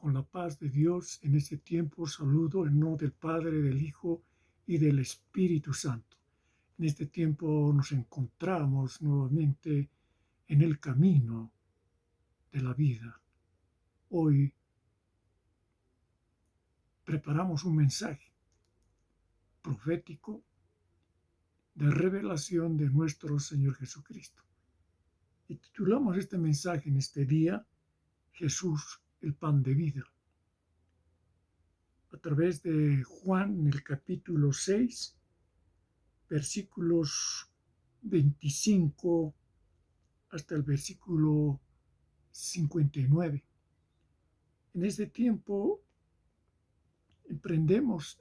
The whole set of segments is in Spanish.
Con la paz de Dios en este tiempo saludo en nombre del Padre, del Hijo y del Espíritu Santo. En este tiempo nos encontramos nuevamente en el camino de la vida. Hoy preparamos un mensaje profético de revelación de nuestro Señor Jesucristo. Y titulamos este mensaje en este día, Jesús, el pan de vida. A través de Juan, en el capítulo 6, versículos 25 hasta el versículo 59. En este tiempo emprendemos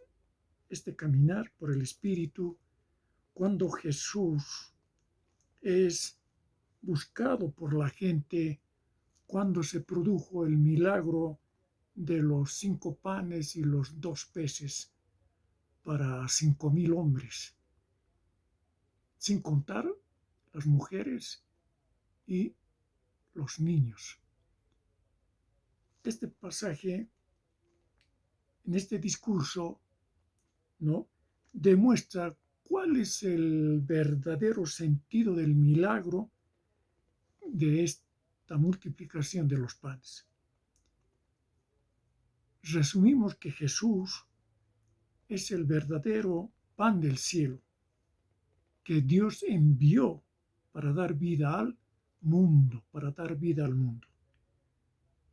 este caminar por el Espíritu cuando Jesús es buscado por la gente, cuando se produjo el milagro de los 5 panes y los 2 peces para 5,000 hombres, sin contar las mujeres y los niños. Este pasaje, en este discurso, ¿no?, demuestra cuál es el verdadero sentido del milagro de esta multiplicación de los panes. Resumimos que Jesús es el verdadero pan del cielo que Dios envió para dar vida al mundo,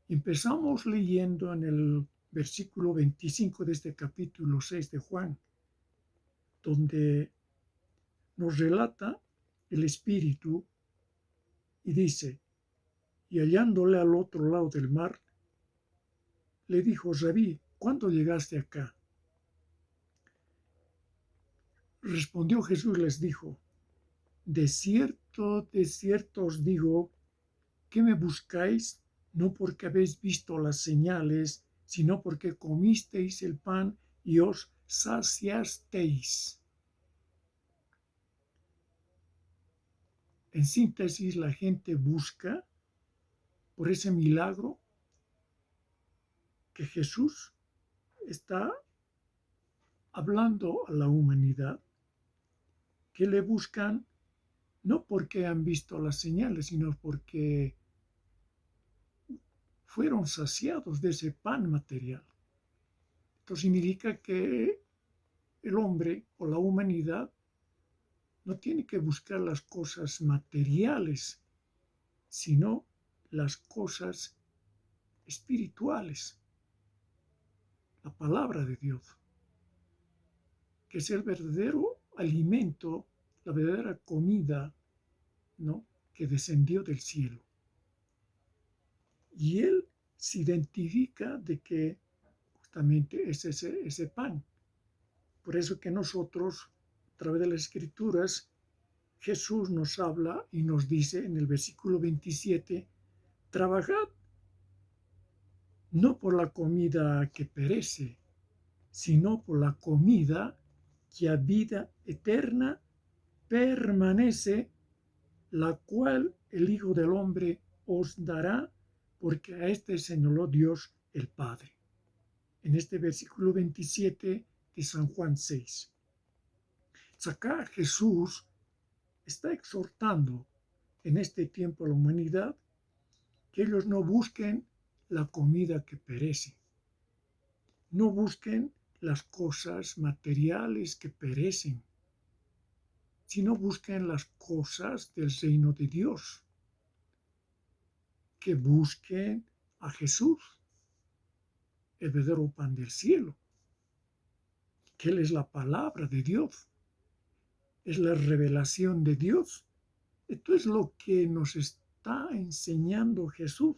Empezamos leyendo en el versículo 25 de este capítulo 6 de Juan, donde nos relata el Espíritu y dice: y hallándole al otro lado del mar, le dijo: Rabí, ¿cuándo llegaste acá? Respondió Jesús y les dijo: de cierto os digo, que me buscáis no porque habéis visto las señales, sino porque comisteis el pan y os saciasteis. En síntesis, la gente busca por ese milagro que Jesús está hablando a la humanidad, que le buscan no porque han visto las señales, sino porque fueron saciados de ese pan material. Esto significa que el hombre o la humanidad no tiene que buscar las cosas materiales, sino las cosas espirituales. La palabra de Dios, que es el verdadero alimento, la verdadera comida, ¿no?, que descendió del cielo. Y él se identifica de que justamente es ese pan. Por eso que nosotros, a través de las Escrituras, Jesús nos habla y nos dice en el versículo 27, trabajad no por la comida que perece, sino por la comida que a vida eterna permanece, la cual el Hijo del Hombre os dará, porque a este señaló Dios el Padre. En este versículo 27 de San Juan 6. Acá Jesús está exhortando en este tiempo a la humanidad que ellos no busquen la comida que perece, no busquen las cosas materiales que perecen, sino busquen las cosas del reino de Dios, que busquen a Jesús, el verdadero pan del cielo, que Él es la palabra de Dios, es la revelación de Dios. Esto es lo que nos está enseñando Jesús.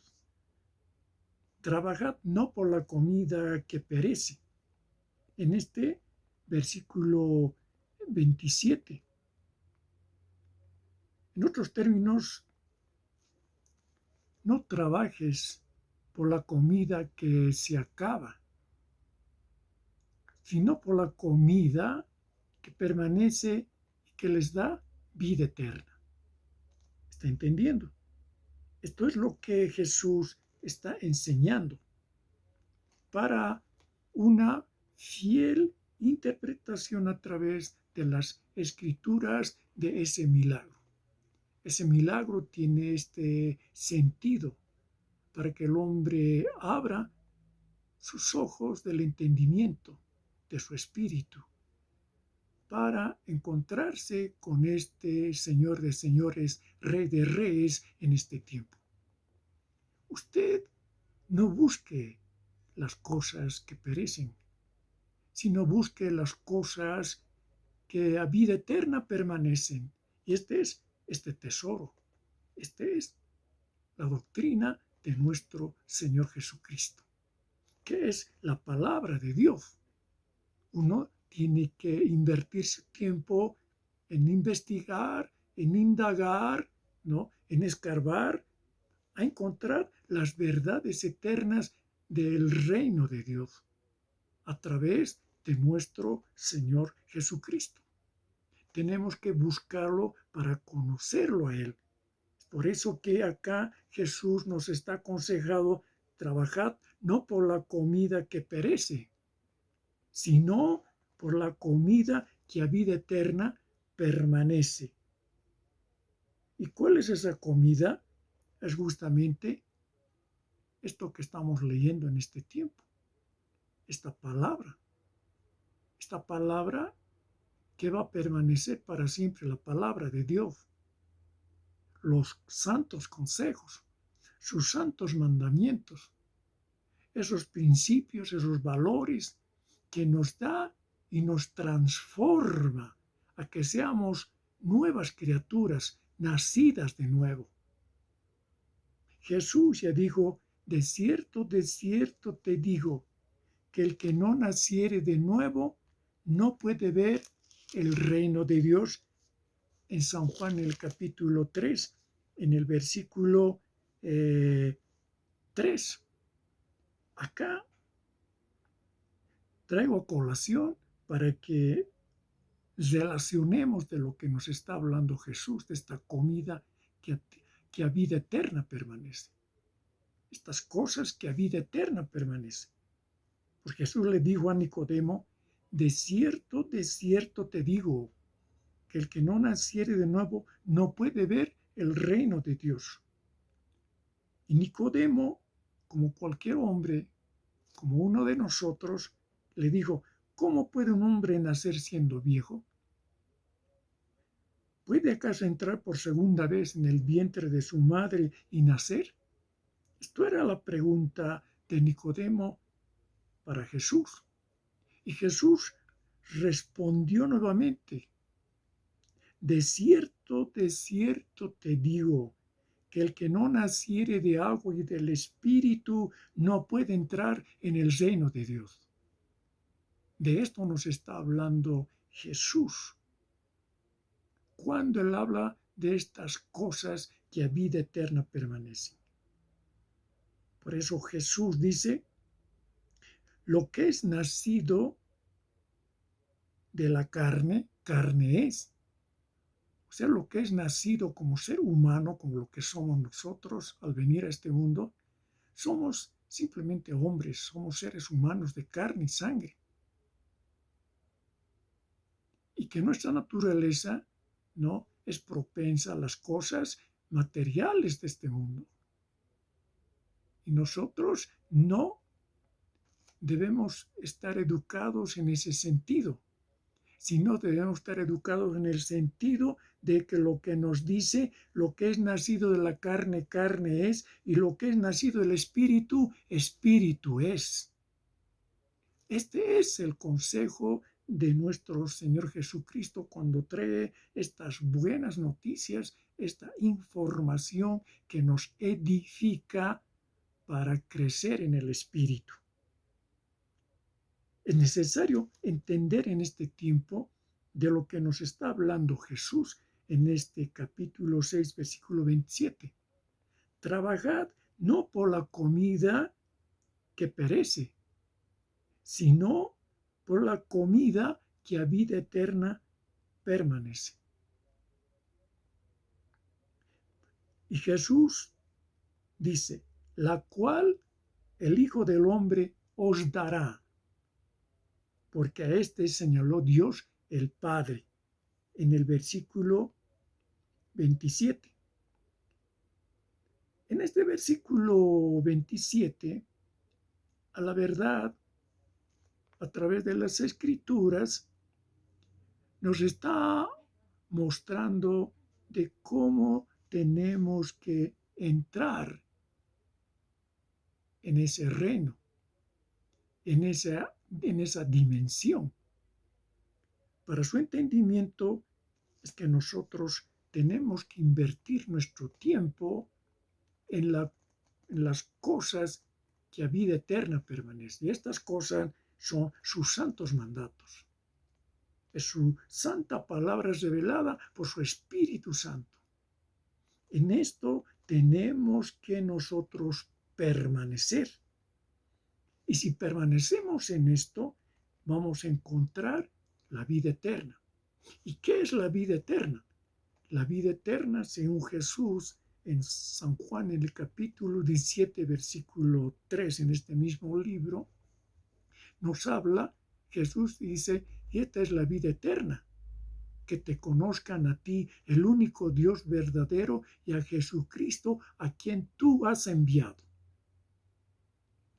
Trabajad no por la comida que perece. En este versículo 27. En otros términos, no trabajes por la comida que se acaba, sino por la comida que permanece y que les da vida eterna. ¿Está entendiendo? Esto es lo que Jesús está enseñando. para una fiel interpretación a través de las escrituras de ese milagro. Ese milagro tiene este sentido para que el hombre abra sus ojos del entendimiento, de su espíritu, para encontrarse con este Señor de señores, Rey de reyes en este tiempo. Usted no busque las cosas que perecen, sino busque las cosas que a vida eterna permanecen. Y este tesoro, este es la doctrina de nuestro Señor Jesucristo, que es la palabra de Dios. Uno tiene que invertir su tiempo en investigar, en indagar, ¿no? En escarbar, a encontrar las verdades eternas del reino de Dios a través de nuestro Señor Jesucristo. Tenemos que buscarlo para conocerlo a Él. Por eso que acá Jesús nos está aconsejando: trabajad no por la comida que perece, sino por la comida que a vida eterna permanece. ¿Y cuál es esa comida? Es justamente esto que estamos leyendo en este tiempo, esta palabra que va a permanecer para siempre, la palabra de Dios, los santos consejos, sus santos mandamientos, esos principios, esos valores que nos da y nos transforma a que seamos nuevas criaturas, nacidas de nuevo. Jesús ya dijo: de cierto te digo, que el que no naciere de nuevo no puede ver el reino de Dios. En San Juan, en el capítulo 3, en el versículo 3. Acá traigo a colación para que relacionemos de lo que nos está hablando Jesús, de esta comida que a vida eterna permanece. Estas cosas que a vida eterna permanecen. Pues Jesús le dijo a Nicodemo: de cierto te digo, que el que no naciere de nuevo no puede ver el reino de Dios. Y Nicodemo, como cualquier hombre, como uno de nosotros, le dijo: ¿cómo puede un hombre nacer siendo viejo? ¿Puede acaso entrar por segunda vez en el vientre de su madre y nacer? Esto era la pregunta de Nicodemo para Jesús. Y Jesús respondió nuevamente: de cierto te digo, que el que no naciere de agua y del Espíritu no puede entrar en el reino de Dios. De esto nos está hablando Jesús cuando Él habla de estas cosas que a vida eterna permanecen. Por eso Jesús dice: lo que es nacido de la carne, carne es. O sea, lo que es nacido como ser humano, como lo que somos nosotros al venir a este mundo, somos simplemente hombres, somos seres humanos de carne y sangre. Y que nuestra naturaleza no es propensa a las cosas materiales de este mundo. Y nosotros no debemos estar educados en ese sentido, sino debemos estar educados en el sentido de que lo que nos dice: lo que es nacido de la carne, carne es, y lo que es nacido del Espíritu, Espíritu es. Este es el consejo de nuestro Señor Jesucristo cuando trae estas buenas noticias, esta información que nos edifica para crecer en el Espíritu. Es necesario entender en este tiempo de lo que nos está hablando Jesús en este capítulo 6, versículo 27. Trabajad no por la comida que perece, sino por la comida que a vida eterna permanece. Y Jesús dice: la cual el Hijo del Hombre os dará, porque a este señaló Dios el Padre en el versículo 27. En este versículo 27, a la verdad, a través de las Escrituras, nos está mostrando de cómo tenemos que entrar en ese reino, en esa dimensión. Para su entendimiento es que nosotros tenemos que invertir nuestro tiempo en, en las cosas que a vida eterna permanecen. Y estas cosas son sus santos mandatos. Es su santa palabra revelada por su Espíritu Santo. En esto tenemos que nosotros permanecer. Y si permanecemos en esto, vamos a encontrar la vida eterna. ¿Y qué es la vida eterna? La vida eterna, según Jesús, en San Juan, en el capítulo 17, versículo 3, en este mismo libro, nos habla, Jesús dice, y esta es la vida eterna, que te conozcan a ti, el único Dios verdadero, y a Jesucristo, a quien tú has enviado.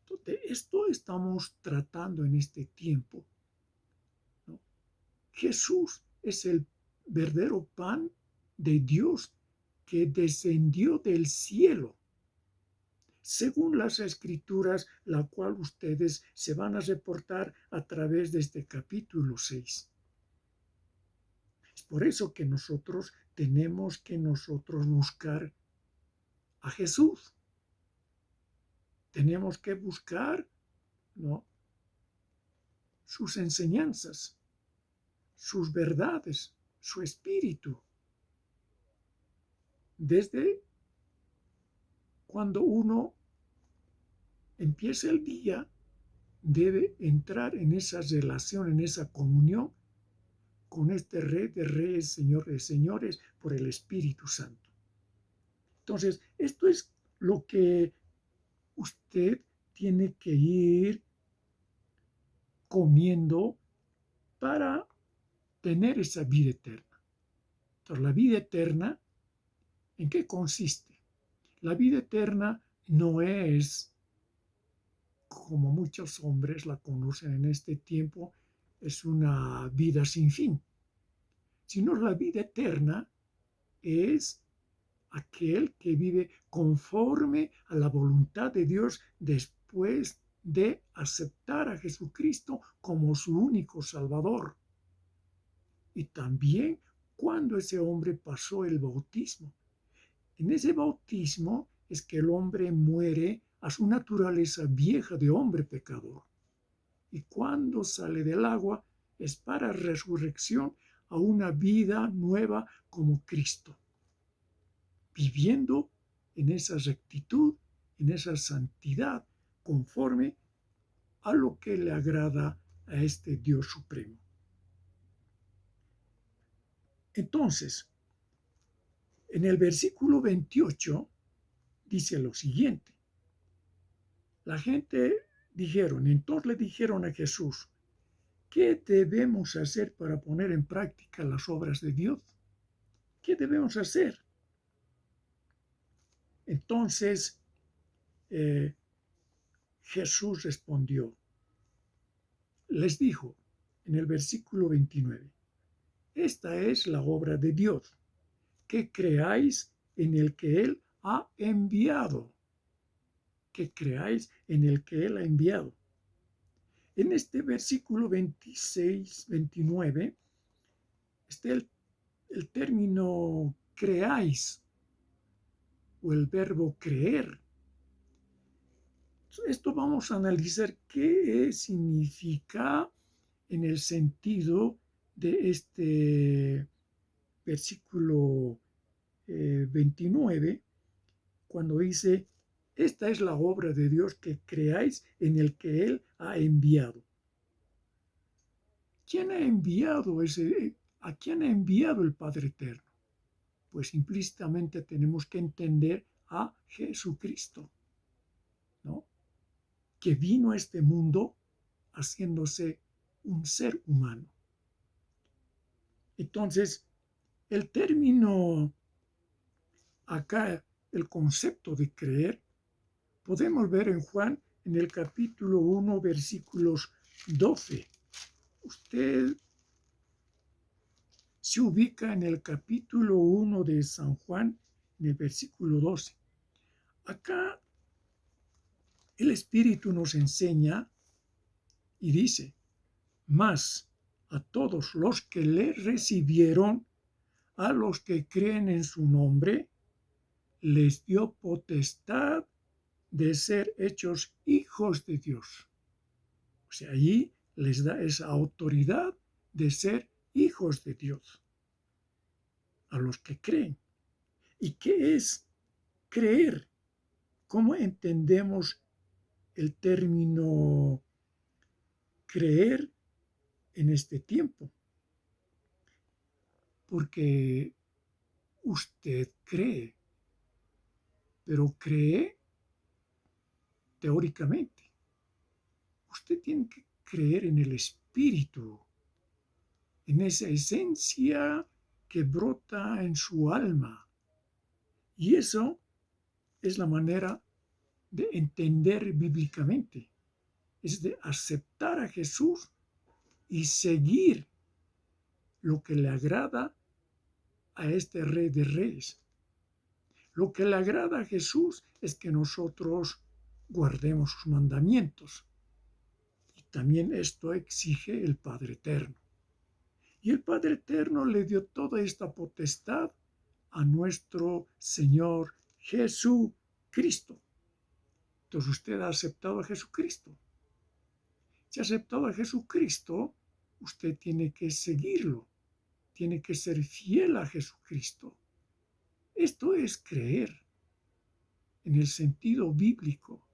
Entonces, esto estamos tratando en este tiempo, ¿no? Jesús es el verdadero pan de Dios que descendió del cielo, según las Escrituras, la cual ustedes se van a reportar a través de este capítulo 6. Es por eso que nosotros tenemos que buscar a Jesús. Tenemos que buscar, ¿no?, sus enseñanzas, sus verdades, su espíritu. Desde cuando uno empieza el día, debe entrar en esa relación, en esa comunión con este Rey de Reyes, Señor de Señores, por el Espíritu Santo. Entonces, esto es lo que usted tiene que ir comiendo para tener esa vida eterna. Entonces, la vida eterna, ¿en qué consiste? La vida eterna no es, como muchos hombres la conocen en este tiempo, es una vida sin fin, sino la vida eterna es aquel que vive conforme a la voluntad de Dios después de aceptar a Jesucristo como su único Salvador. Y también cuando ese hombre pasó el bautismo. En ese bautismo es que el hombre muere a su naturaleza vieja de hombre pecador. Y cuando sale del agua es para resurrección a una vida nueva como Cristo, viviendo en esa rectitud, en esa santidad, conforme a lo que le agrada a este Dios supremo. Entonces, en el versículo 28 dice lo siguiente. La gente entonces le dijeron a Jesús, ¿qué debemos hacer para poner en práctica las obras de Dios? ¿Qué debemos hacer? Entonces Jesús respondió, les dijo en el versículo 29, esta es la obra de Dios, que creáis en el que Él ha enviado, que creáis en el que Él ha enviado. En este versículo 26, 29, está el término creáis o el verbo creer. Esto vamos a analizar qué significa en el sentido de este versículo 29, cuando dice, esta es la obra de Dios, que creáis en el que Él ha enviado. ¿Quién ha enviado a quién ha enviado el Padre Eterno? Pues implícitamente tenemos que entender a Jesucristo, ¿no? que vino a este mundo haciéndose un ser humano. Entonces, el término acá, el concepto de creer, podemos ver en Juan en el capítulo 1, versículos 12. Usted se ubica en el capítulo 1 de San Juan, en el versículo 12. Acá el Espíritu nos enseña y dice: mas a todos los que le recibieron, a los que creen en su nombre, les dio potestad de ser hechos hijos de Dios. O sea, allí les da esa autoridad de ser hijos de Dios a los que creen. ¿Y qué es creer? ¿Cómo entendemos el término creer en este tiempo? Porque usted cree, pero cree teóricamente. Usted tiene que creer en el Espíritu, en esa esencia que brota en su alma. Y eso es la manera de entender bíblicamente, es de aceptar a Jesús y seguir lo que le agrada a este Rey de Reyes. Lo que le agrada a Jesús es que nosotros guardemos sus mandamientos. Y también esto exige el Padre Eterno. Y el Padre Eterno le dio toda esta potestad a nuestro Señor Jesucristo. Entonces usted ha aceptado a Jesucristo. Si ha aceptado a Jesucristo, usted tiene que seguirlo. Tiene que ser fiel a Jesucristo. Esto es creer en el sentido bíblico.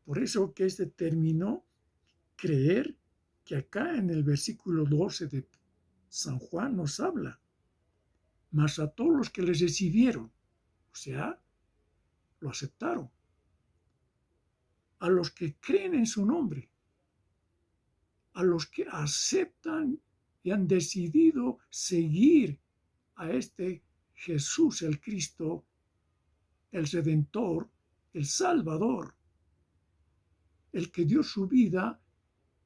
Por eso que este término, creer, que acá en el versículo 12 de San Juan nos habla, mas a todos los que les recibieron, o sea, lo aceptaron, a los que creen en su nombre, a los que aceptan y han decidido seguir a este Jesús el Cristo, el Redentor, el Salvador, el que dio su vida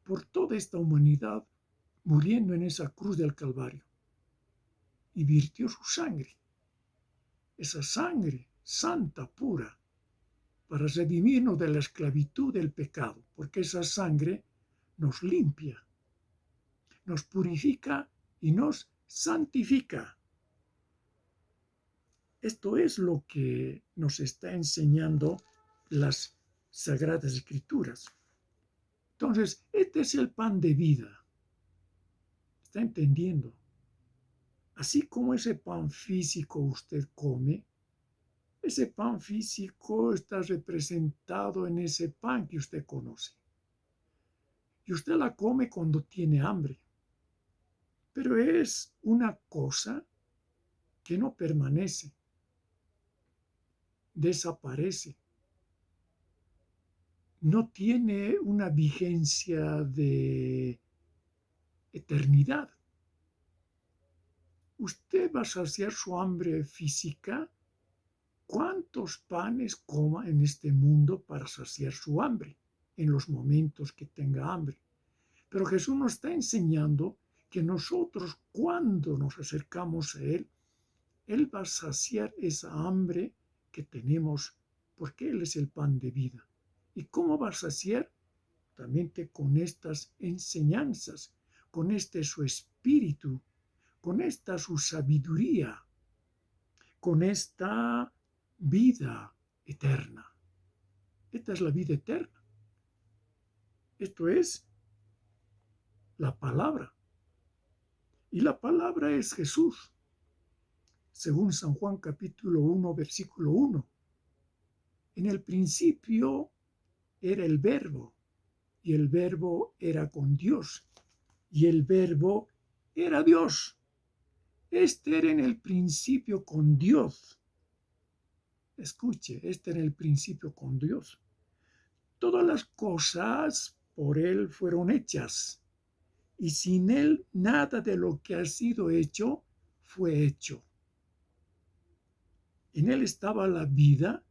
por toda esta humanidad, muriendo en esa cruz del Calvario, y virtió su sangre, esa sangre santa, pura, para redimirnos de la esclavitud del pecado, porque esa sangre nos limpia, nos purifica y nos santifica. Esto es lo que nos está enseñando las Sagradas Escrituras. Entonces, este es el pan de vida. ¿Está entendiendo? Así como ese pan físico usted come, ese pan físico está representado en ese pan que usted conoce. Y usted la come cuando tiene hambre. Pero es una cosa que no permanece, desaparece. No tiene una vigencia de eternidad. Usted va a saciar su hambre física. ¿Cuántos panes coma en este mundo para saciar su hambre en los momentos que tenga hambre? Pero Jesús nos está enseñando que nosotros, cuando nos acercamos a Él va a saciar esa hambre que tenemos, porque Él es el pan de vida. ¿Y cómo va a saciar? También con estas enseñanzas, con este su espíritu, con esta su sabiduría, con esta vida eterna. Esta es la vida eterna. Esto es la palabra. Y la palabra es Jesús. Según San Juan capítulo 1, versículo 1. En el principio era el Verbo, y el Verbo era con Dios, y el Verbo era Dios. Este era en el principio con Dios. Escuche, este era el principio con Dios. todas las cosas por él fueron hechas, y sin él nada de lo que ha sido hecho fue hecho. En él estaba la vida,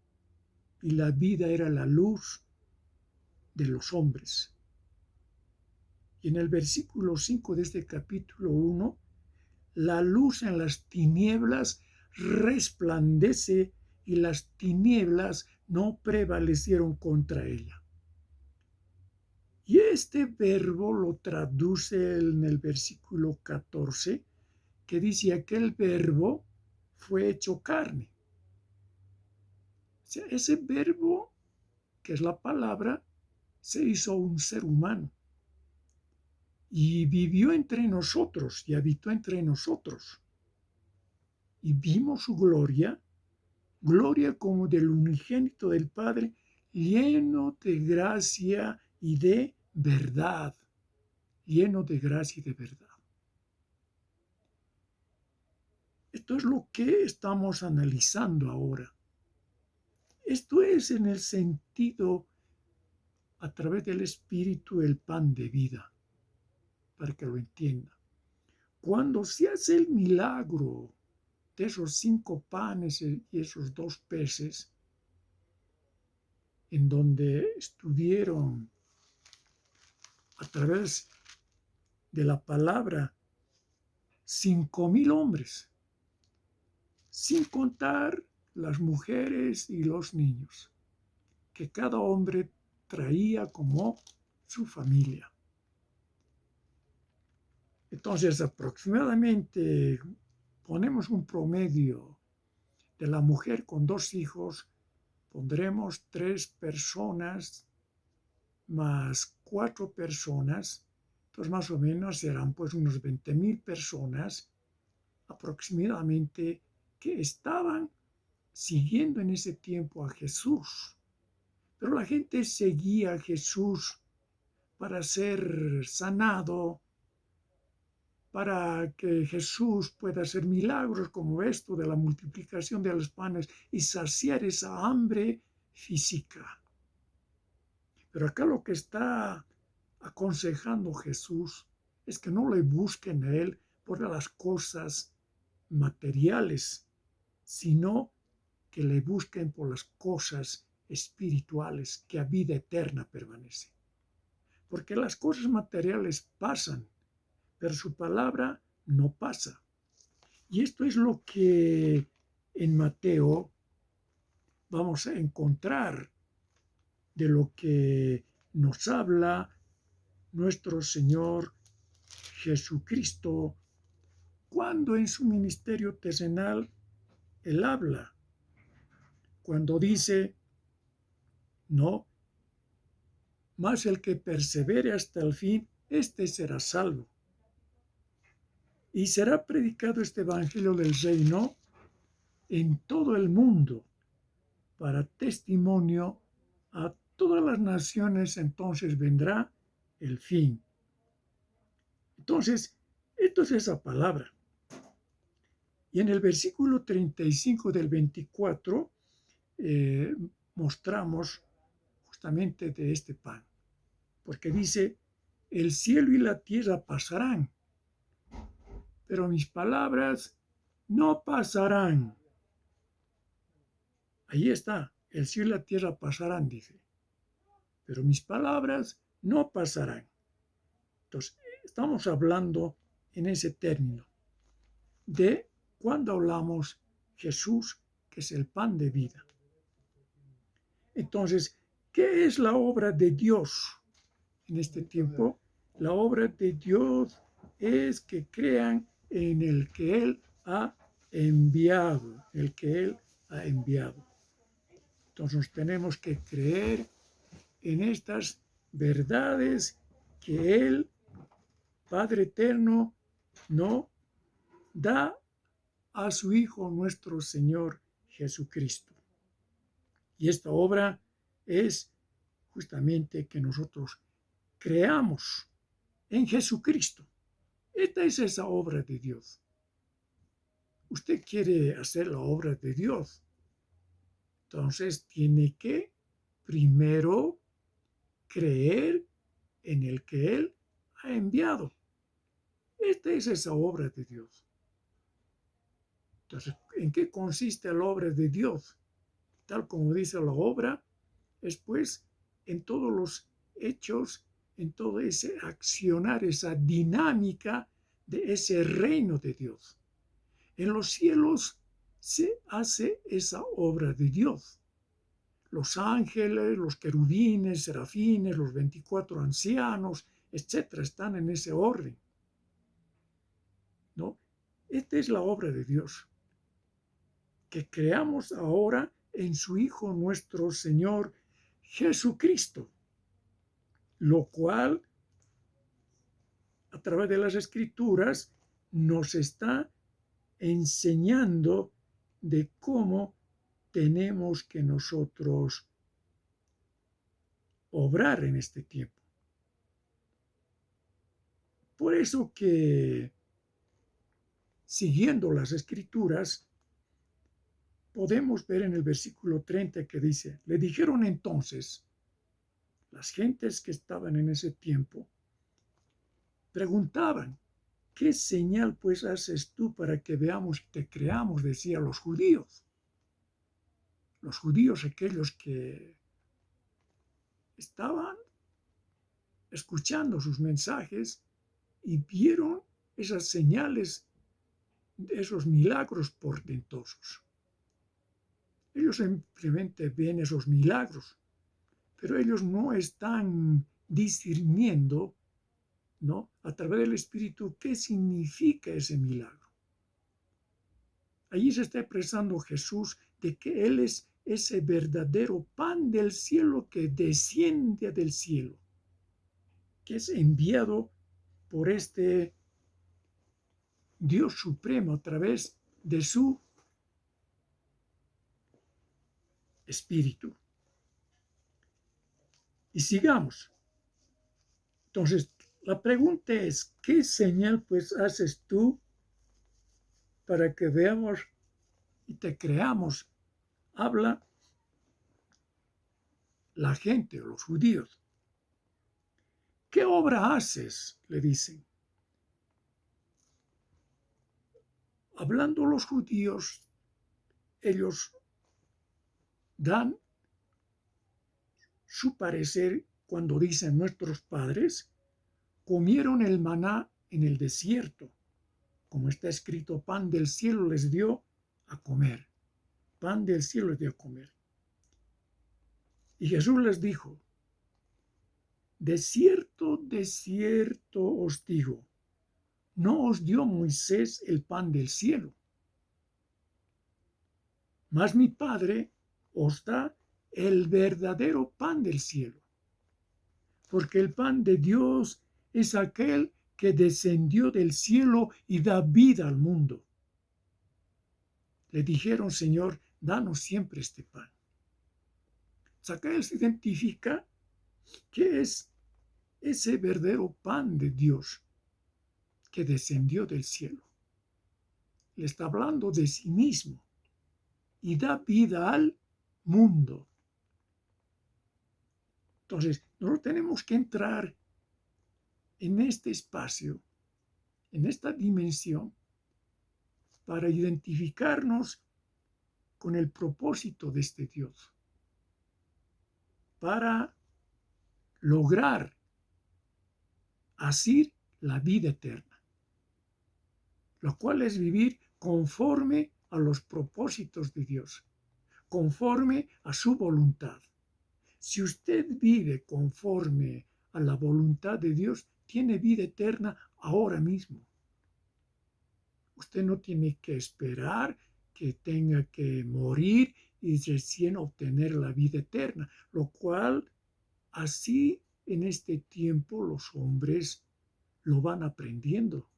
y la vida era la luz de los hombres. Y en el versículo 5 de este capítulo 1, la luz en las tinieblas resplandece y las tinieblas no prevalecieron contra ella. Y este verbo lo traduce en el versículo 14, que dice: aquel verbo fue hecho carne. O sea, ese verbo, que es la palabra, se hizo un ser humano y vivió entre nosotros y habitó entre nosotros. Y vimos su gloria, gloria como del unigénito del Padre, lleno de gracia y de verdad. Lleno de gracia y de verdad. Esto es lo que estamos analizando ahora. Esto es en el sentido, a través del Espíritu, el pan de vida, para que lo entienda. Cuando se hace el milagro de esos 5 panes y esos 2 peces, en donde estuvieron a través de la palabra 5,000 hombres, sin contar las mujeres y los niños, que cada hombre traía como su familia. Entonces, aproximadamente, ponemos un promedio de la mujer con 2 hijos, pondremos 3 personas más 4 personas, entonces más o menos serán pues unos 20,000 personas aproximadamente que estaban siguiendo en ese tiempo a Jesús. Pero la gente seguía a Jesús para ser sanado, para que Jesús pueda hacer milagros como esto de la multiplicación de los panes y saciar esa hambre física. Pero acá lo que está aconsejando Jesús es que no le busquen a Él por las cosas materiales, sino que le busquen por las cosas espirituales que a vida eterna permanecen. Porque las cosas materiales pasan, pero su palabra no pasa. Y esto es lo que en Mateo vamos a encontrar de lo que nos habla nuestro Señor Jesucristo cuando en su ministerio terrenal Él habla, cuando dice: no, mas el que persevere hasta el fin, éste será salvo. Y será predicado este evangelio del reino en todo el mundo para testimonio a todas las naciones, entonces vendrá el fin. Entonces, esto es esa palabra. Y en el versículo 35 del 24 mostramos justamente de este pan, porque dice: el cielo y la tierra pasarán, pero mis palabras no pasarán. Ahí está, el cielo y la tierra pasarán, dice, pero mis palabras no pasarán. Entonces, estamos hablando en ese término de cuando hablamos Jesús, que es el pan de vida. Entonces, ¿qué es la obra de Dios en este tiempo? La obra de Dios es que crean en el que Él ha enviado, el que Él ha enviado. Entonces tenemos que creer en estas verdades que Él, Padre Eterno, no da a su Hijo nuestro Señor Jesucristo. Y esta obra es justamente que nosotros creamos en Jesucristo. Esta es esa obra de Dios. Usted quiere hacer la obra de Dios, entonces tiene que primero creer en el que Él ha enviado. Esta es esa obra de Dios. Entonces, ¿en qué consiste la obra de Dios? Tal como dice la obra, es pues en todos los hechos, en todo ese accionar, esa dinámica de ese reino de Dios. En los cielos se hace esa obra de Dios. Los ángeles, los querubines, serafines, los 24 ancianos, etcétera, están en ese orden, ¿no? Esta es la obra de Dios, que creamos ahora en su Hijo nuestro Señor Jesucristo, lo cual a través de las Escrituras nos está enseñando de cómo tenemos que nosotros obrar en este tiempo. Por eso que, siguiendo las Escrituras, podemos ver en el versículo 30 que dice, le dijeron entonces las gentes que estaban en ese tiempo, preguntaban, ¿qué señal pues haces tú para que veamos y te creamos? Decía los judíos. Los judíos, aquellos que estaban escuchando sus mensajes y vieron esas señales, esos milagros portentosos. Ellos simplemente ven esos milagros, pero ellos no están discerniendo, ¿no?, a través del Espíritu qué significa ese milagro. Allí se está expresando Jesús de que Él es ese verdadero pan del cielo que desciende del cielo, que es enviado por este Dios supremo a través de su Espíritu. Y sigamos. Entonces, la pregunta es, ¿qué señal pues haces tú para que veamos y te creamos? Habla la gente, los judíos. ¿Qué obra haces?, le dicen. Hablando los judíos, ellos dan su parecer cuando dicen nuestros padres comieron el maná en el desierto, como está escrito, pan del cielo les dio a comer. Pan del cielo les dio a comer. Y Jesús les dijo, de cierto os digo, no os dio Moisés el pan del cielo, mas mi Padre os da el verdadero pan del cielo, porque el pan de Dios es aquel que descendió del cielo y da vida al mundo. Le dijeron, Señor, danos siempre este pan. Acá él se identifica que es ese verdadero pan de Dios que descendió del cielo. Le está hablando de sí mismo y da vida al mundo. Entonces, nosotros tenemos que entrar en este espacio, en esta dimensión, para identificarnos con el propósito de este Dios, para lograr así la vida eterna, lo cual es vivir conforme a los propósitos de Dios, conforme a su voluntad. Si usted vive conforme a la voluntad de Dios, tiene vida eterna ahora mismo. Usted no tiene que esperar que tenga que morir y recién obtener la vida eterna, lo cual así en este tiempo los hombres lo van aprendiendo.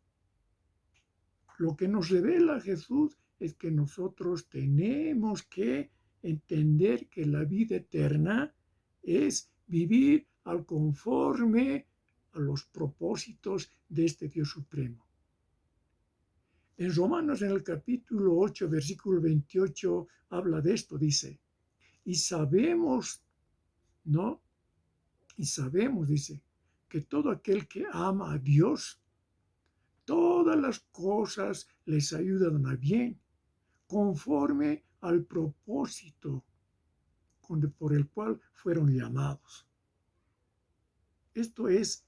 Lo que nos revela Jesús es que nosotros tenemos que entender que la vida eterna es vivir al conforme a los propósitos de este Dios supremo. En Romanos, en el capítulo 8, versículo 28, habla de esto, dice, y sabemos, ¿no?, Y sabemos, dice, que todo aquel que ama a Dios, todas las cosas les ayudan a bien, conforme al propósito por el cual fueron llamados. Esto es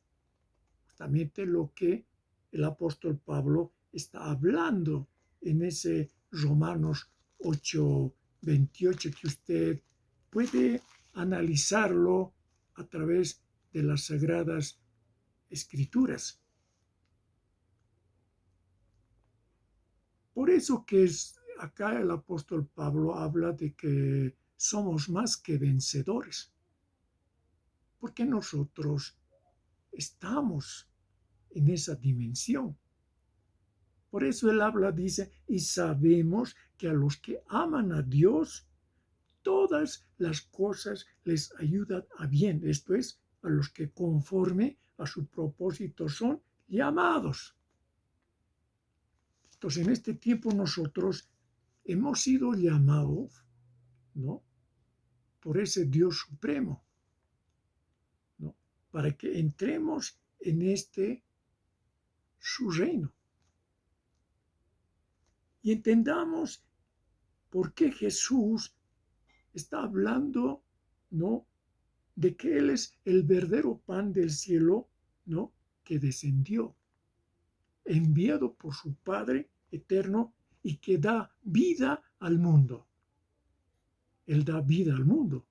justamente lo que el apóstol Pablo está hablando en ese Romanos 8:28, que usted puede analizarlo a través de las Sagradas Escrituras. Por eso que acá el apóstol Pablo habla de que somos más que vencedores, porque nosotros estamos en esa dimensión. Por eso él habla, dice, y sabemos que a los que aman a Dios, todas las cosas les ayudan a bien. Esto es, a los que conforme a su propósito son llamados. Entonces, en este tiempo nosotros hemos sido llamados, ¿no?, por ese Dios supremo, ¿no?, para que entremos en su reino. Y entendamos por qué Jesús está hablando, ¿no?, de que Él es el verdadero pan del cielo, ¿no?, que descendió, enviado por su Padre eterno y que da vida al mundo. Él da vida al mundo.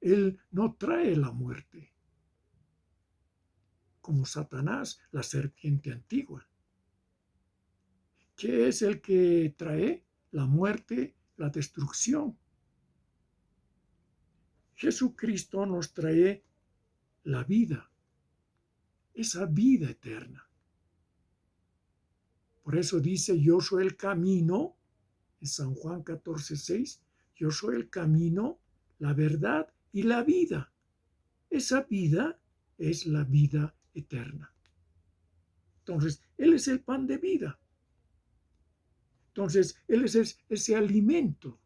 Él no trae la muerte, como Satanás, la serpiente antigua, que es el que trae la muerte, la destrucción. Jesucristo nos trae la vida, esa vida eterna. Por eso dice, yo soy el camino, en San Juan 14:6, yo soy el camino, la verdad y la vida. Esa vida es la vida eterna. Entonces, Él es el pan de vida. Entonces, Él es ese alimento.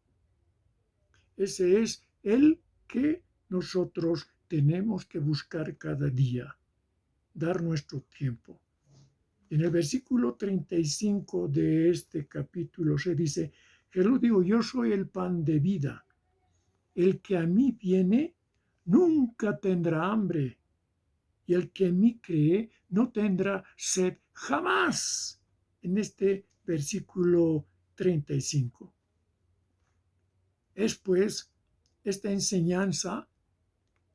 Ese es el que nosotros tenemos que buscar cada día, dar nuestro tiempo. En el versículo 35 de este capítulo se dice, Jesús dijo, yo soy el pan de vida. El que a mí viene nunca tendrá hambre, y el que en mí cree no tendrá sed jamás. En este versículo 35. Es pues esta enseñanza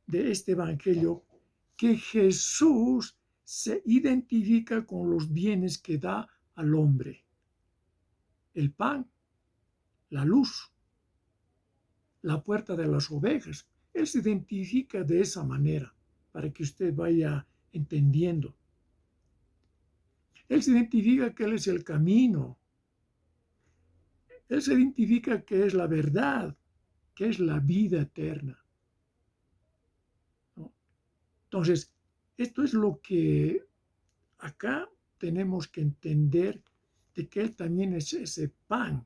de este evangelio que Jesús se identifica con los bienes que da al hombre. El pan, la luz, la puerta de las ovejas. Él se identifica de esa manera para que usted vaya entendiendo. Él se identifica que Él es el camino. Él se identifica que es la verdad, que es la vida eterna, ¿no? Entonces, esto es lo que acá tenemos que entender, de que Él también es ese pan,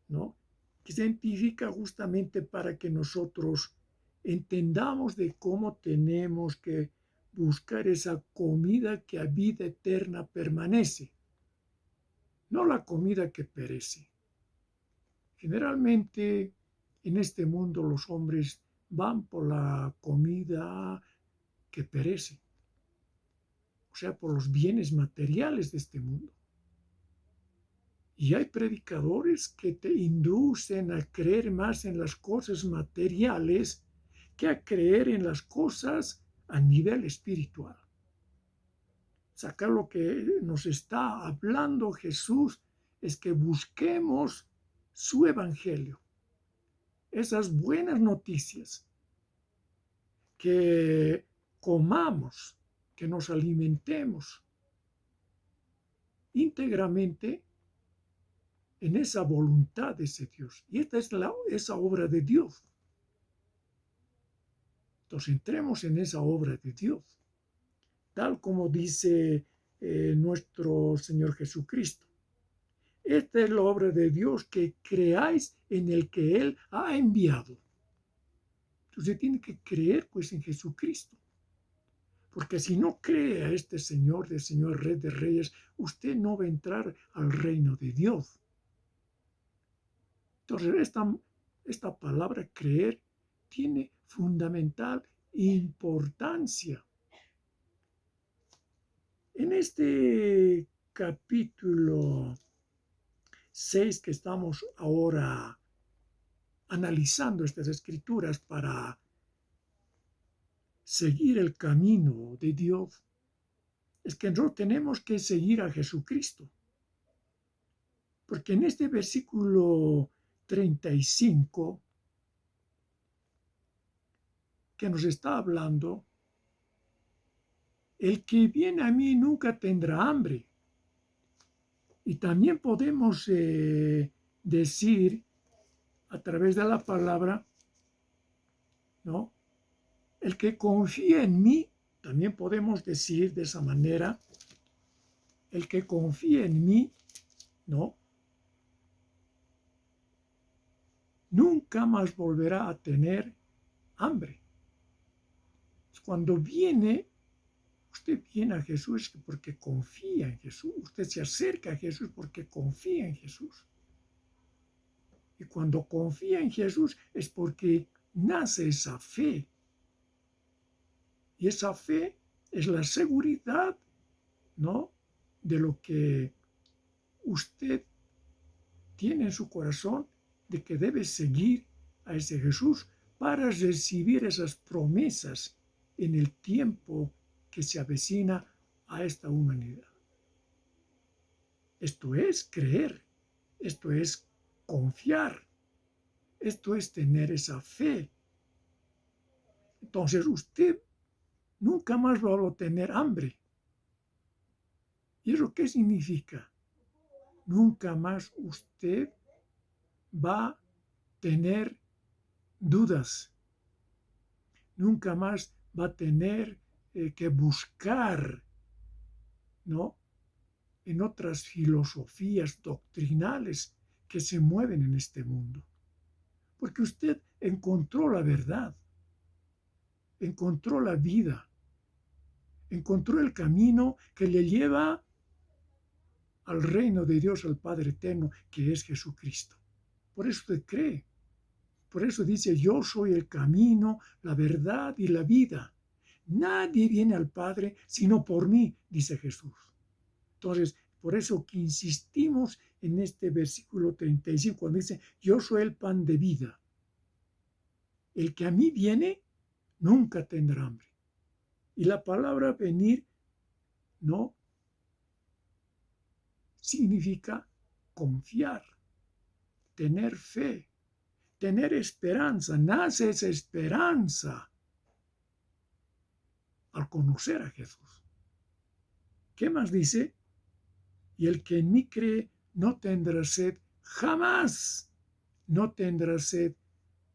¿no?, que se identifica justamente para que nosotros entendamos de cómo tenemos que buscar esa comida que a vida eterna permanece, no la comida que perece. Generalmente en este mundo los hombres van por la comida que perece, o sea, por los bienes materiales de este mundo. Y hay predicadores que te inducen a creer más en las cosas materiales que a creer en las cosas a nivel espiritual. Acá lo que nos está hablando Jesús es que busquemos su evangelio, esas buenas noticias, que comamos, que nos alimentemos íntegramente en esa voluntad de ese Dios. Y esta es esa obra de Dios. Entonces entremos en esa obra de Dios, tal como dice nuestro Señor Jesucristo. Esta es la obra de Dios, que creáis en el que Él ha enviado. Usted tiene que creer pues en Jesucristo. Porque si no cree a este Señor, de Señor, Rey de Reyes, usted no va a entrar al reino de Dios. Entonces, esta palabra creer tiene fundamental importancia. En este capítulo 6 que estamos ahora analizando estas escrituras para seguir el camino de Dios, es que nosotros tenemos que seguir a Jesucristo. Porque en este versículo 35 que nos está hablando, el que viene a mí nunca tendrá hambre. Y también podemos decir a través de la palabra, ¿no? El que confía en mí, también podemos decir de esa manera, el que confía en mí, ¿no? Nunca más volverá a tener hambre. Cuando usted viene a Jesús porque confía en Jesús. Usted se acerca a Jesús porque confía en Jesús. Y cuando confía en Jesús es porque nace esa fe. Y esa fe es la seguridad, ¿no?, de lo que usted tiene en su corazón, de que debe seguir a ese Jesús para recibir esas promesas en el tiempo que se avecina a esta humanidad. Esto es creer, esto es confiar, esto es tener esa fe. Entonces usted nunca más va a tener hambre. ¿Y eso qué significa? Nunca más usted va a tener dudas. Nunca más va a tener que buscar, ¿no?, en otras filosofías doctrinales que se mueven en este mundo. Porque usted encontró la verdad, encontró la vida, encontró el camino que le lleva al reino de Dios, al Padre Eterno, que es Jesucristo. Por eso usted cree. Por eso dice, yo soy el camino, la verdad y la vida. Nadie viene al Padre sino por mí, dice Jesús. Entonces, por eso que insistimos en este versículo 35, cuando dice, yo soy el pan de vida. El que a mí viene, nunca tendrá hambre. Y la palabra venir, no, significa confiar, tener fe, tener esperanza. Nace esa esperanza al conocer a Jesús. ¿Qué más dice? Y el que en mí cree no tendrá sed jamás. No tendrá sed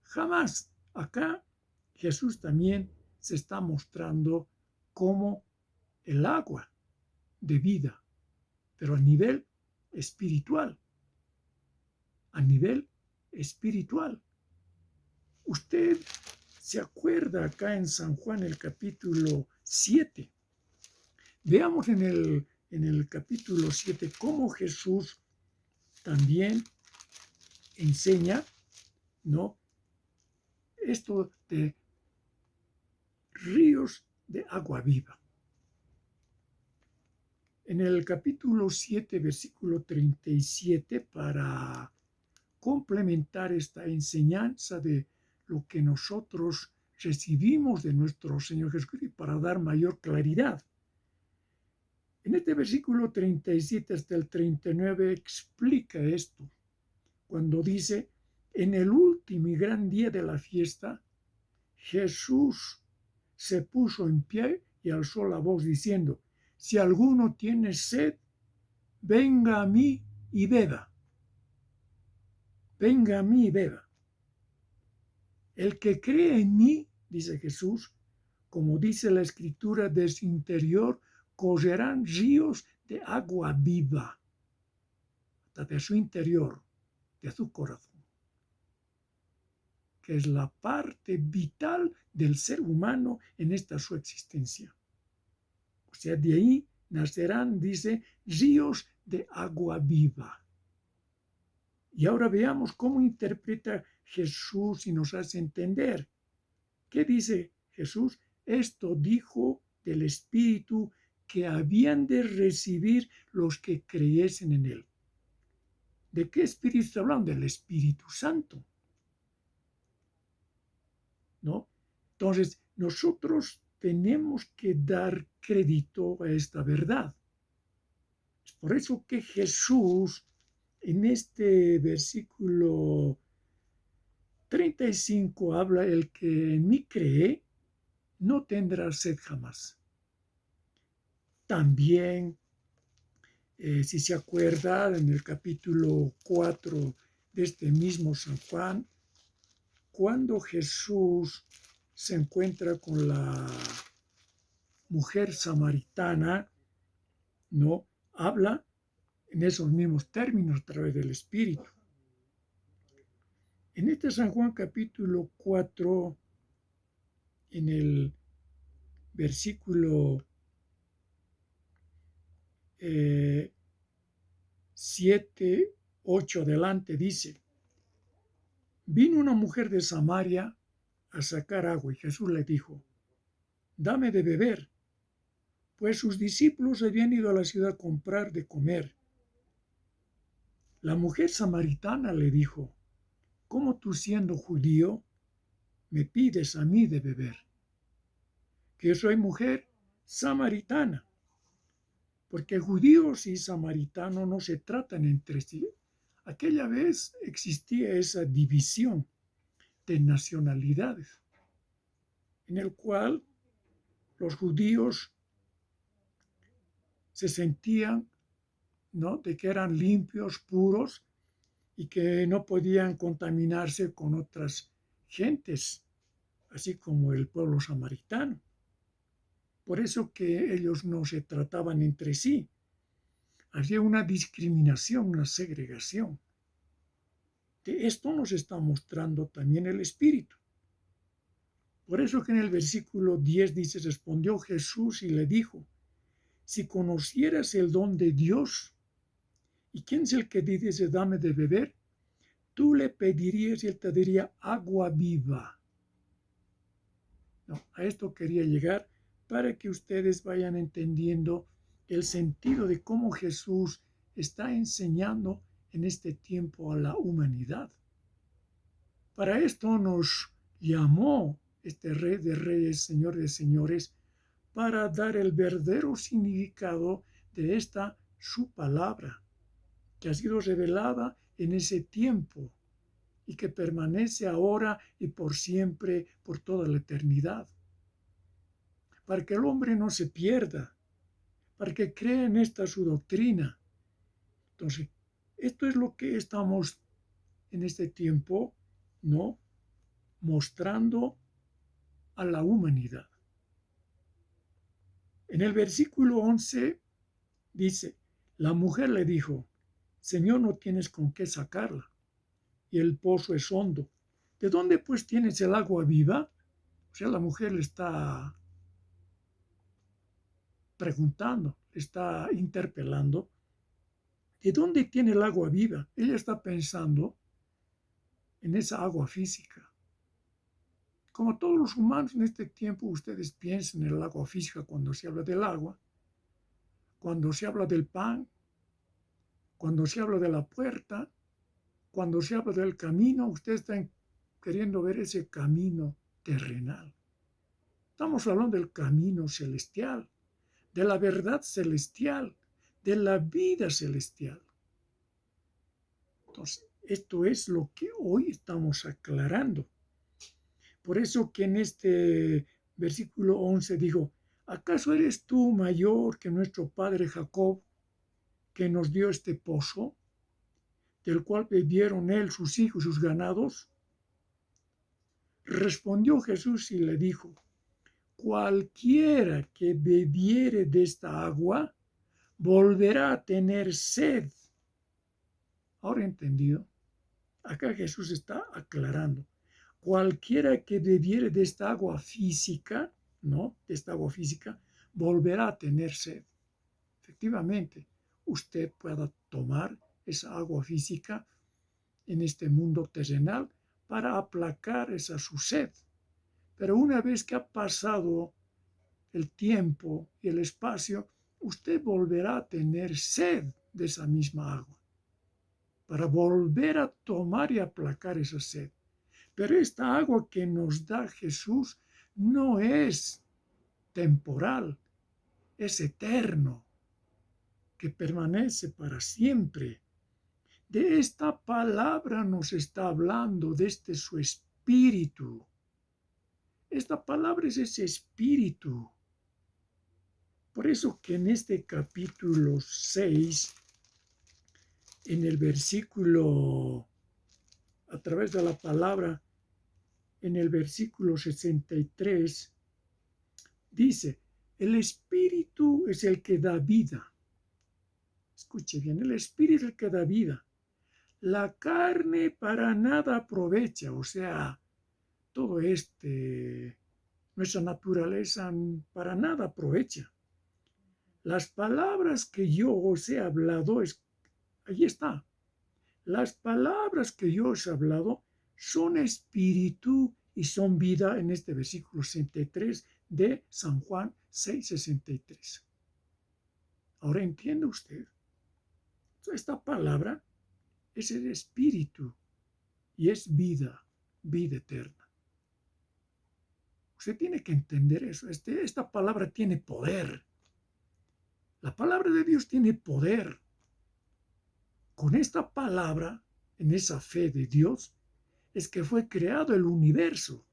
jamás. Acá Jesús también se está mostrando como el agua de vida, pero a nivel espiritual. A nivel espiritual. Usted se acuerda acá en San Juan el capítulo 7. Veamos en el capítulo 7 cómo Jesús también enseña, ¿no?, esto de ríos de agua viva. En el capítulo 7, versículo 37, para complementar esta enseñanza de lo que nosotros recibimos de nuestro Señor Jesucristo y para dar mayor claridad. En este versículo 37 hasta el 39 explica esto, cuando dice, en el último y gran día de la fiesta, Jesús se puso en pie y alzó la voz diciendo, si alguno tiene sed, venga a mí y beba. Venga a mí y beba. El que cree en mí, dice Jesús, como dice la Escritura, de su interior correrán ríos de agua viva, hasta de su interior, de su corazón. que es la parte vital del ser humano en esta su existencia. O sea, de ahí nacerán, dice, ríos de agua viva. Y ahora veamos cómo interpreta Jesús y nos hace entender. ¿Qué dice Jesús? Esto dijo del Espíritu que habían de recibir los que creyesen en él. ¿De qué Espíritu está hablando? Del Espíritu Santo, ¿no? Entonces, nosotros tenemos que dar crédito a esta verdad. Es por eso que Jesús, en este versículo 35, habla: el que en mí cree, no tendrá sed jamás. También, si se acuerda, en el capítulo 4 de este mismo San Juan, cuando Jesús se encuentra con la mujer samaritana, ¿no? Habla en esos mismos términos a través del Espíritu. En este San Juan capítulo 4, en el versículo 7, 8 adelante, dice: vino una mujer de Samaria a sacar agua y Jesús le dijo: dame de beber, pues sus discípulos habían ido a la ciudad a comprar de comer. La mujer samaritana le dijo: ¿cómo tú, siendo judío, me pides a mí de beber? Que yo soy mujer samaritana. Porque judíos y samaritanos no se tratan entre sí. Aquella vez existía esa división de nacionalidades, en el cual los judíos se sentían, ¿no?, de que eran limpios, puros, y que no podían contaminarse con otras gentes, así como el pueblo samaritano. Por eso que ellos no se trataban entre sí. Había una discriminación, una segregación. De esto nos está mostrando también el Espíritu. Por eso que en el versículo 10 dice: respondió Jesús y le dijo: si conocieras el don de Dios, ¿y quién es el que dice dame de beber? Tú le pedirías y él te daría agua viva. No, a esto quería llegar para que ustedes vayan entendiendo el sentido de cómo Jesús está enseñando en este tiempo a la humanidad. Para esto nos llamó este Rey de Reyes, Señor de Señores, para dar el verdadero significado de esta su palabra, que ha sido revelada en ese tiempo y que permanece ahora y por siempre, por toda la eternidad. Para que el hombre no se pierda, para que crea en esta su doctrina. Entonces, esto es lo que estamos en este tiempo, ¿no?, mostrando a la humanidad. En el versículo 11 dice: la mujer le dijo: Señor, no tienes con qué sacarla, y el pozo es hondo. ¿De dónde pues tienes el agua viva? O sea, la mujer le está preguntando, le está interpelando: ¿de dónde tiene el agua viva? Ella está pensando en esa agua física. Como todos los humanos en este tiempo, ustedes piensan en el agua física cuando se habla del agua, cuando se habla del pan, cuando se habla de la puerta, cuando se habla del camino. Ustedes están queriendo ver ese camino terrenal. Estamos hablando del camino celestial, de la verdad celestial, de la vida celestial. Entonces, esto es lo que hoy estamos aclarando. Por eso que en este versículo 11 dijo: ¿acaso eres tú mayor que nuestro padre Jacob, que nos dio este pozo, del cual bebieron él, sus hijos y sus ganados? Respondió Jesús y le dijo: cualquiera que bebiere de esta agua volverá a tener sed. Ahora entendido, acá Jesús está aclarando: cualquiera que bebiere de esta agua física, ¿no? De esta agua física, volverá a tener sed. Efectivamente, usted pueda tomar esa agua física en este mundo terrenal para aplacar esa su sed. Pero una vez que ha pasado el tiempo y el espacio, usted volverá a tener sed de esa misma agua, para volver a tomar y aplacar esa sed. Pero esta agua que nos da Jesús no es temporal, es eterno, que permanece para siempre. De esta palabra nos está hablando, de este su espíritu. Esta palabra es ese espíritu. Por eso que en este capítulo 6, en el versículo, a través de la palabra, en el versículo 63, dice, el espíritu es el que da vida. Escuche bien, el espíritu es el que da vida. La carne para nada aprovecha, o sea, todo nuestra naturaleza para nada aprovecha. Las palabras que yo os he hablado, ahí está. Las palabras que yo os he hablado son espíritu y son vida en este versículo 63 de San Juan 6:63. Ahora entiende usted. Esta palabra es el espíritu y es vida, vida eterna. Usted tiene que entender eso. Esta palabra tiene poder. La palabra de Dios tiene poder. Con esta palabra, en esa fe de Dios, es que fue creado el universo.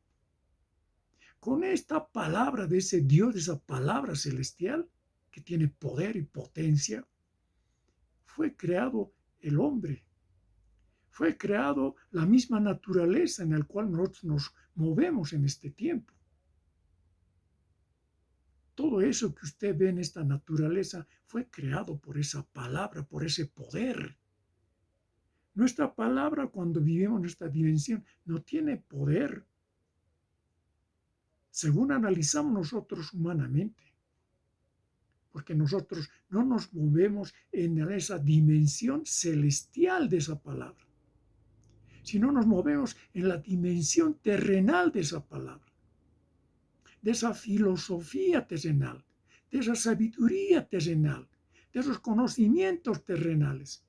Con esta palabra de ese Dios, de esa palabra celestial, que tiene poder y potencia, fue creado el hombre. Fue creado la misma naturaleza en la cual nosotros nos movemos en este tiempo. Todo eso que usted ve en esta naturaleza fue creado por esa palabra, por ese poder. Nuestra palabra, cuando vivimos en esta dimensión, no tiene poder, según analizamos nosotros humanamente, porque nosotros no nos movemos en esa dimensión celestial de esa palabra, sino nos movemos en la dimensión terrenal de esa palabra, de esa filosofía terrenal, de esa sabiduría terrenal, de esos conocimientos terrenales.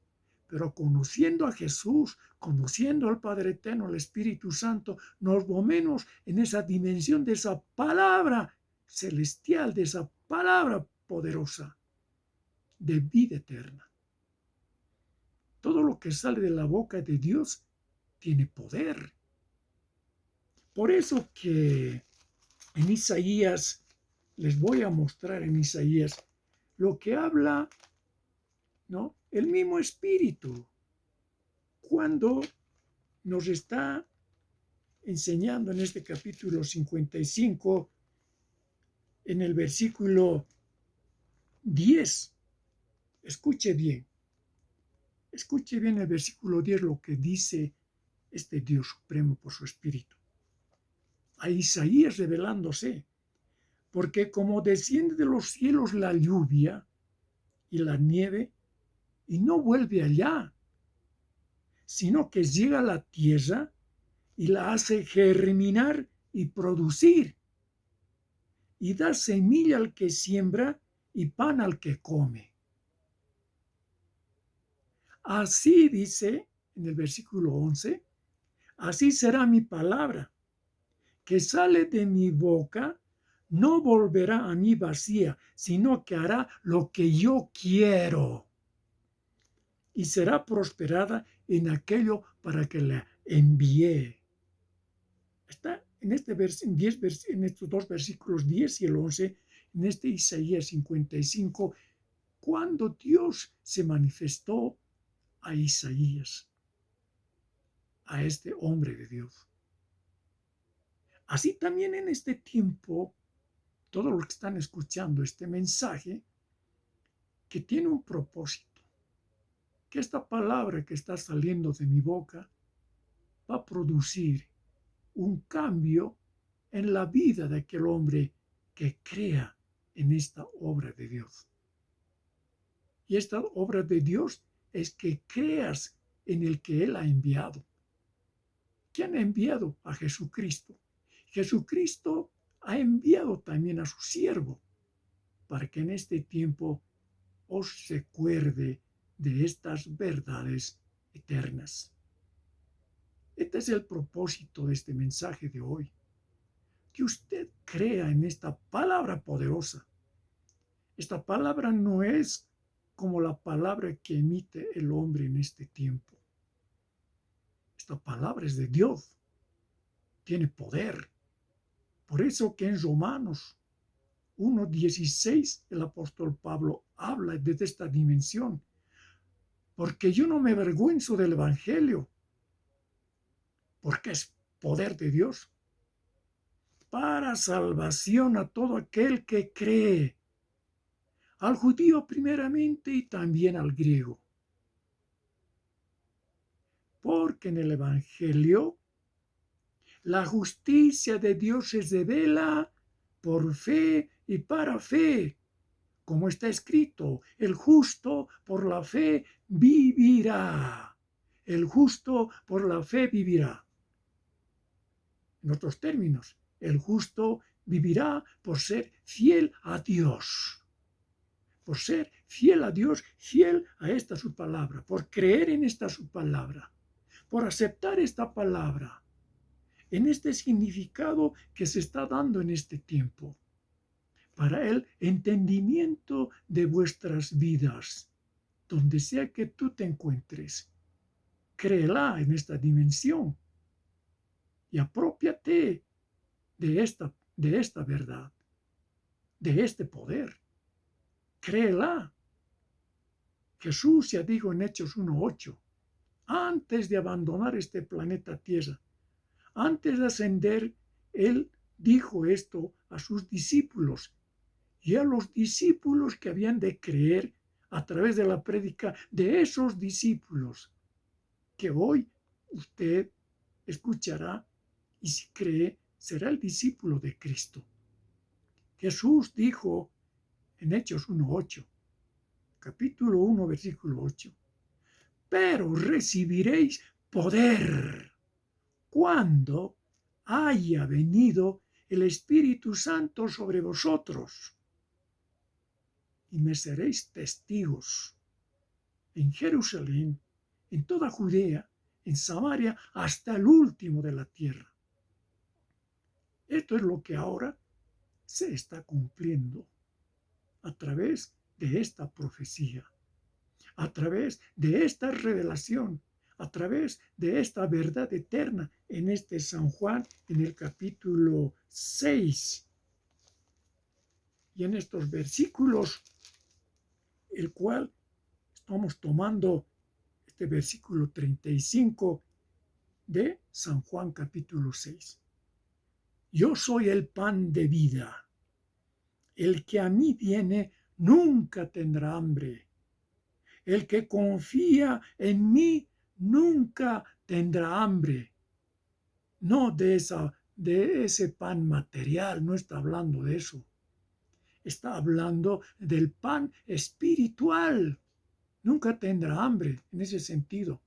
Pero conociendo a Jesús, conociendo al Padre Eterno, al Espíritu Santo, nos movemos en esa dimensión de esa palabra celestial, de esa palabra poderosa, de vida eterna. Todo lo que sale de la boca de Dios tiene poder. Por eso que en Isaías, les voy a mostrar en Isaías lo que habla, ¿no? El mismo Espíritu, cuando nos está enseñando en este capítulo 55, en el versículo 10. Escuche bien el versículo 10, lo que dice este Dios supremo por su Espíritu. A Isaías revelándose, porque como desciende de los cielos la lluvia y la nieve, y no vuelve allá, sino que llega a la tierra y la hace germinar y producir, y da semilla al que siembra y pan al que come. Así dice en el versículo 11, así será mi palabra, que sale de mi boca, no volverá a mí vacía, sino que hará lo que yo quiero, y será prosperada en aquello para que la envié. Está en en estos dos versículos 10 y el 11, en este Isaías 55, cuando Dios se manifestó a Isaías, a este hombre de Dios. Así también en este tiempo, todos los que están escuchando este mensaje, que tiene un propósito, que esta palabra que está saliendo de mi boca va a producir un cambio en la vida de aquel hombre que crea en esta obra de Dios. Y esta obra de Dios es que creas en el que Él ha enviado. ¿Quién ha enviado? A Jesucristo. Jesucristo ha enviado también a su siervo para que en este tiempo os recuerde de estas verdades eternas. Este es el propósito de este mensaje de hoy. Que usted crea en esta palabra poderosa. Esta palabra no es como la palabra que emite el hombre en este tiempo. Esta palabra es de Dios. Tiene poder. Por eso que en Romanos 1:16 el apóstol Pablo habla de esta dimensión. Porque yo no me avergüenzo del Evangelio, porque es poder de Dios para salvación a todo aquel que cree, al judío primeramente y también al griego. Porque en el Evangelio la justicia de Dios se revela por fe y para fe, como está escrito, el justo por la fe vivirá. El justo por la fe vivirá. En otros términos, el justo vivirá por ser fiel a Dios. Por ser fiel a Dios, fiel a esta su palabra, por creer en esta su palabra, por aceptar esta palabra, en este significado que se está dando en este tiempo, para el entendimiento de vuestras vidas, donde sea que tú te encuentres. Créela en esta dimensión y apropiate de esta verdad, de este poder. Créela. Jesús ya dijo en Hechos 1:8, antes de abandonar este planeta Tierra, antes de ascender, Él dijo esto a sus discípulos y a los discípulos que habían de creer a través de la prédica de esos discípulos, que hoy usted escuchará y si cree, será el discípulo de Cristo. Jesús dijo en Hechos 1:8, capítulo 1, versículo 8, pero recibiréis poder cuando haya venido el Espíritu Santo sobre vosotros. Y me seréis testigos en Jerusalén, en toda Judea, en Samaria, hasta el último de la tierra. Esto es lo que ahora se está cumpliendo a través de esta profecía, a través de esta revelación, a través de esta verdad eterna en este San Juan, en el capítulo 6. Y en estos versículos, el cual estamos tomando este versículo 35 de San Juan capítulo 6. Yo soy el pan de vida. El que a mí viene nunca tendrá hambre. El que confía en mí nunca tendrá hambre. No de ese pan material, no está hablando de eso. Está hablando del pan espiritual. Nunca tendrá hambre en ese sentido,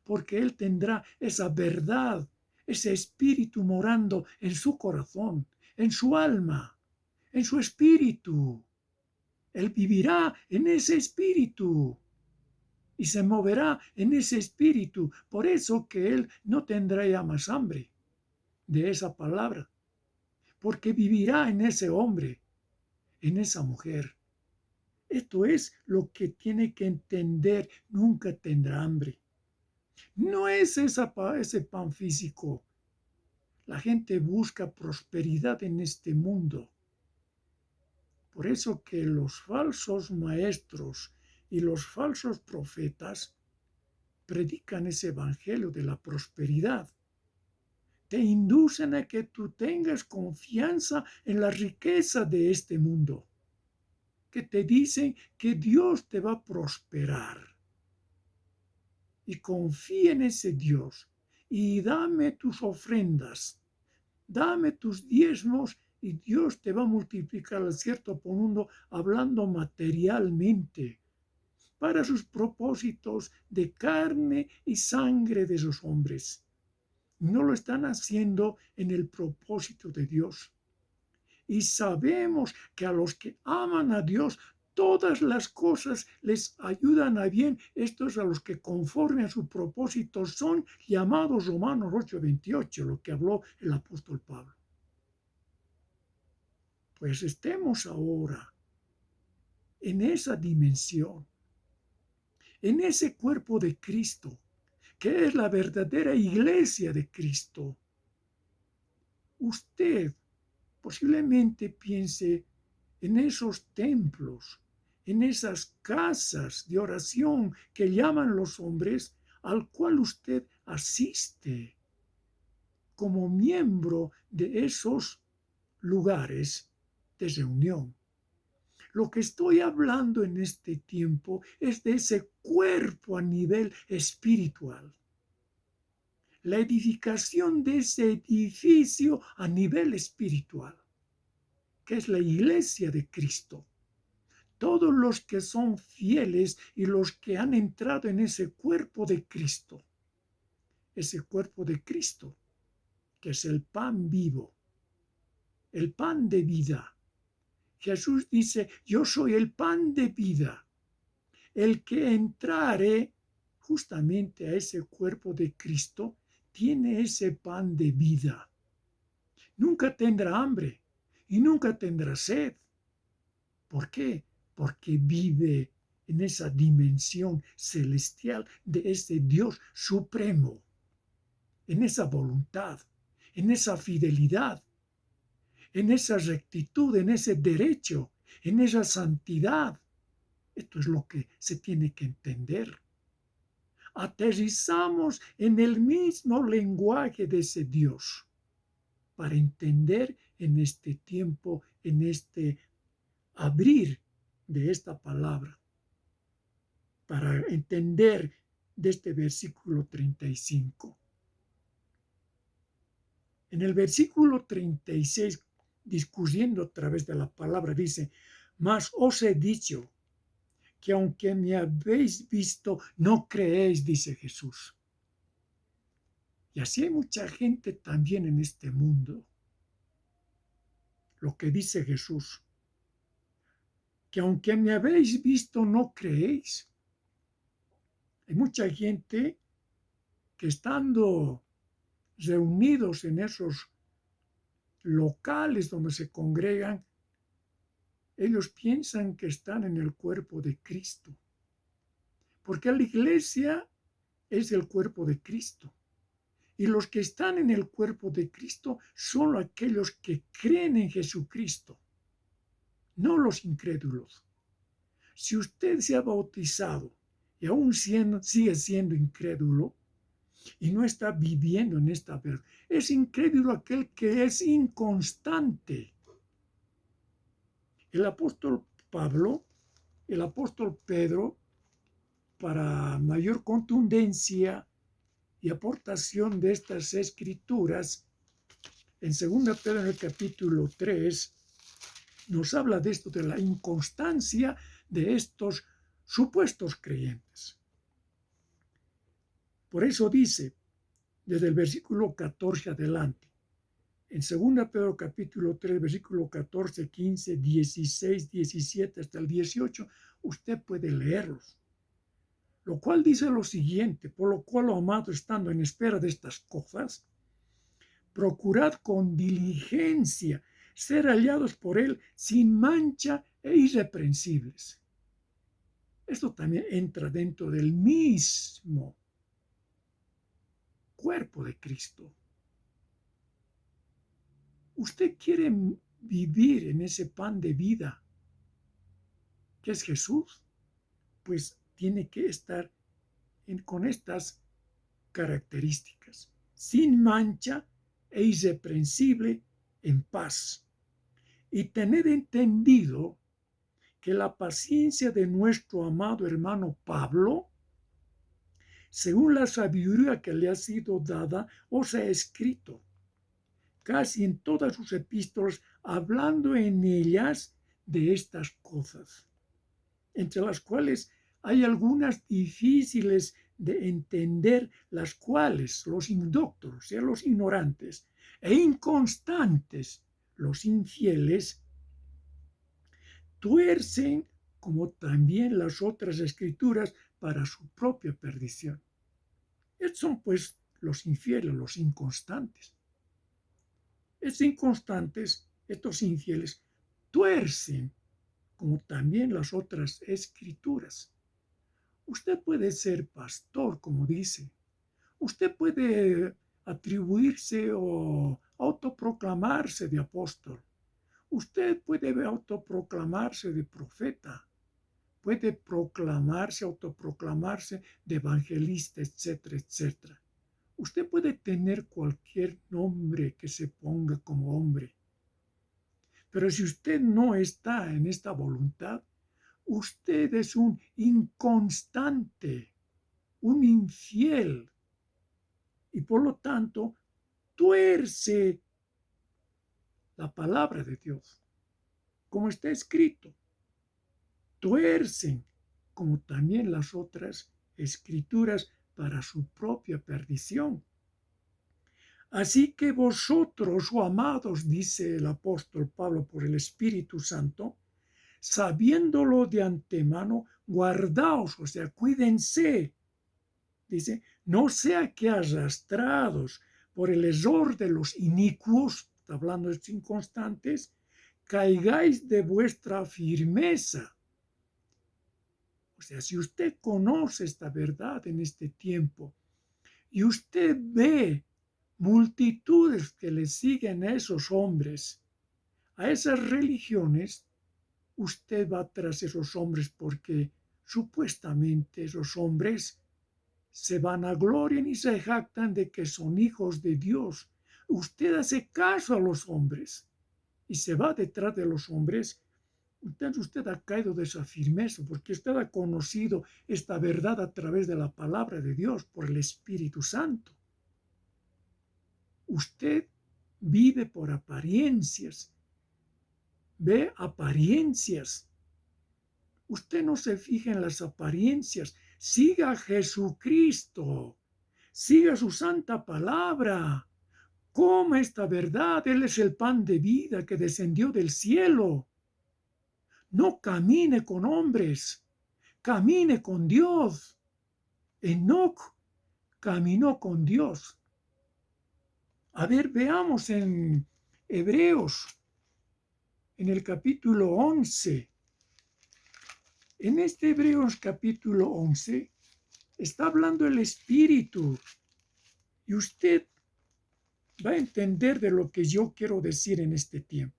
porque Él tendrá esa verdad, ese espíritu morando en su corazón, en su alma, en su espíritu. Él vivirá en ese espíritu y se moverá en ese espíritu. Por eso que Él no tendrá ya más hambre de esa palabra, porque vivirá en ese hombre, en esa mujer. Esto es lo que tiene que entender, nunca tendrá hambre. No es ese pan físico. La gente busca prosperidad en este mundo. Por eso que los falsos maestros y los falsos profetas predican ese evangelio de la prosperidad. Te inducen a que tú tengas confianza en la riqueza de este mundo. Que te dicen que Dios te va a prosperar. Y confía en ese Dios y dame tus ofrendas. dame tus diezmos y Dios te va a multiplicar al cierto mundo, hablando materialmente, para sus propósitos de carne y sangre de esos hombres. No lo están haciendo en el propósito de Dios. Y sabemos que a los que aman a Dios, todas las cosas les ayudan a bien. Estos a los que conforme a su propósito son llamados. Romanos 8:28, lo que habló el apóstol Pablo. Pues estemos ahora en esa dimensión, en ese cuerpo de Cristo, que es la verdadera iglesia de Cristo. Usted posiblemente piense en esos templos, en esas casas de oración que llaman los hombres, al cual usted asiste como miembro de esos lugares de reunión. Lo que estoy hablando en este tiempo es de ese cuerpo a nivel espiritual. La edificación de ese edificio a nivel espiritual, que es la iglesia de Cristo. Todos los que son fieles y los que han entrado en ese cuerpo de Cristo, que es el pan vivo, el pan de vida. Jesús dice, yo soy el pan de vida. El que entrare justamente a ese cuerpo de Cristo tiene ese pan de vida. Nunca tendrá hambre y nunca tendrá sed. ¿Por qué? Porque vive en esa dimensión celestial de ese Dios supremo, en esa voluntad, en esa fidelidad, en esa rectitud, en ese derecho, en esa santidad. Esto es lo que se tiene que entender. Aterrizamos en el mismo lenguaje de ese Dios para entender en este tiempo, en este abrir de esta palabra, para entender de este versículo 35. En el versículo 36, discurriendo a través de la palabra, dice, mas os he dicho que aunque me habéis visto, no creéis, dice Jesús. Y así hay mucha gente también en este mundo. Lo que dice Jesús, que aunque me habéis visto, no creéis. Hay mucha gente que estando reunidos en esos locales donde se congregan, ellos piensan que están en el cuerpo de Cristo. Porque la iglesia es el cuerpo de Cristo. Y los que están en el cuerpo de Cristo son aquellos que creen en Jesucristo, no los incrédulos. Si usted se ha bautizado y aún sigue siendo incrédulo y no está viviendo en esta verdad, es incrédulo aquel que es inconstante. El apóstol Pablo, el apóstol Pedro, para mayor contundencia y aportación de estas escrituras, en 2 Pedro en el capítulo 3, nos habla de esto, de la inconstancia de estos supuestos creyentes. Por eso dice, desde el versículo 14 adelante, en 2 Pedro capítulo 3, versículo 14, 15, 16, 17 hasta el 18, usted puede leerlos. Lo cual dice lo siguiente, por lo cual, oh amado, estando en espera de estas cosas, procurad con diligencia ser hallados por él sin mancha e irreprensibles. Esto también entra dentro del mismo cuerpo de Cristo. Usted quiere vivir en ese pan de vida que es Jesús, pues tiene que estar con estas características, sin mancha e irreprensible, en paz. Y tener entendido que la paciencia de nuestro amado hermano Pablo, según la sabiduría que le ha sido dada, os ha escrito, casi en todas sus epístolas, hablando en ellas de estas cosas, entre las cuales hay algunas difíciles de entender, las cuales los indoctos, o sea, los ignorantes e inconstantes, los infieles, tuercen como también las otras escrituras para su propia perdición. Estos son pues los infieles, los inconstantes. Estos inconstantes, estos infieles, tuercen como también las otras escrituras. Usted puede ser pastor, como dice. Usted puede atribuirse o autoproclamarse de apóstol. Usted puede autoproclamarse de profeta. Puede autoproclamarse de evangelista, etcétera, etcétera. Usted puede tener cualquier nombre que se ponga como hombre. Pero si usted no está en esta voluntad, usted es un inconstante, un infiel, y por lo tanto tuerce la palabra de Dios, como está escrito. Tuercen, como también las otras escrituras, para su propia perdición. Así que vosotros, oh amados, dice el apóstol Pablo por el Espíritu Santo, sabiéndolo de antemano, guardaos, o sea, cuídense. Dice, no sea que arrastrados por el error de los inicuos, está hablando de estos inconstantes, caigáis de vuestra firmeza. O sea, si usted conoce esta verdad en este tiempo y usted ve multitudes que le siguen a esos hombres, a esas religiones, usted va tras esos hombres porque supuestamente esos hombres se vanaglorian y se jactan de que son hijos de Dios. Usted hace caso a los hombres y se va detrás de los hombres. Entonces usted ha caído de esa firmeza porque usted ha conocido esta verdad a través de la palabra de Dios por el Espíritu Santo. Usted vive por apariencias, ve apariencias. Usted no se fija en las apariencias. Siga a Jesucristo, siga su santa palabra, coma esta verdad. Él es el pan de vida que descendió del cielo. No camine con hombres, camine con Dios. Enoc caminó con Dios. A ver, veamos en Hebreos, en el capítulo 11. En este Hebreos capítulo 11 está hablando el Espíritu y usted va a entender de lo que yo quiero decir en este tiempo.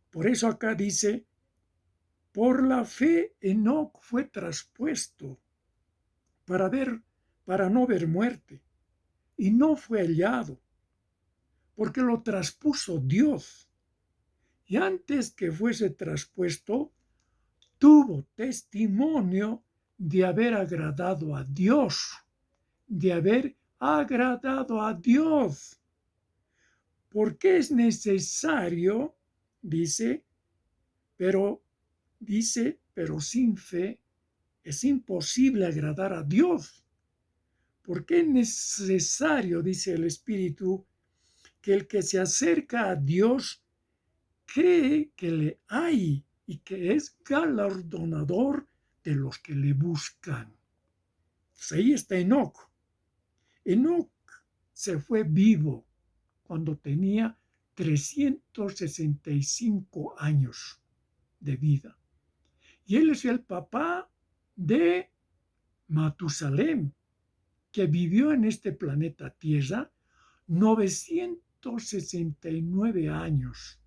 Por eso acá dice, por la fe Enoc fue traspuesto para no ver muerte, y no fue hallado, porque lo traspuso Dios. Y antes que fuese traspuesto, tuvo testimonio de haber agradado a Dios, de haber agradado a Dios. Porque es necesario, pero sin fe es imposible agradar a Dios. Porque es necesario, dice el Espíritu, que el que se acerca a Dios cree que le hay y que es galardonador de los que le buscan. Pues ahí está Enoc. Enoc se fue vivo cuando tenía 365 años de vida. Y él es el papá de Matusalén, que vivió en este planeta Tierra 969 años.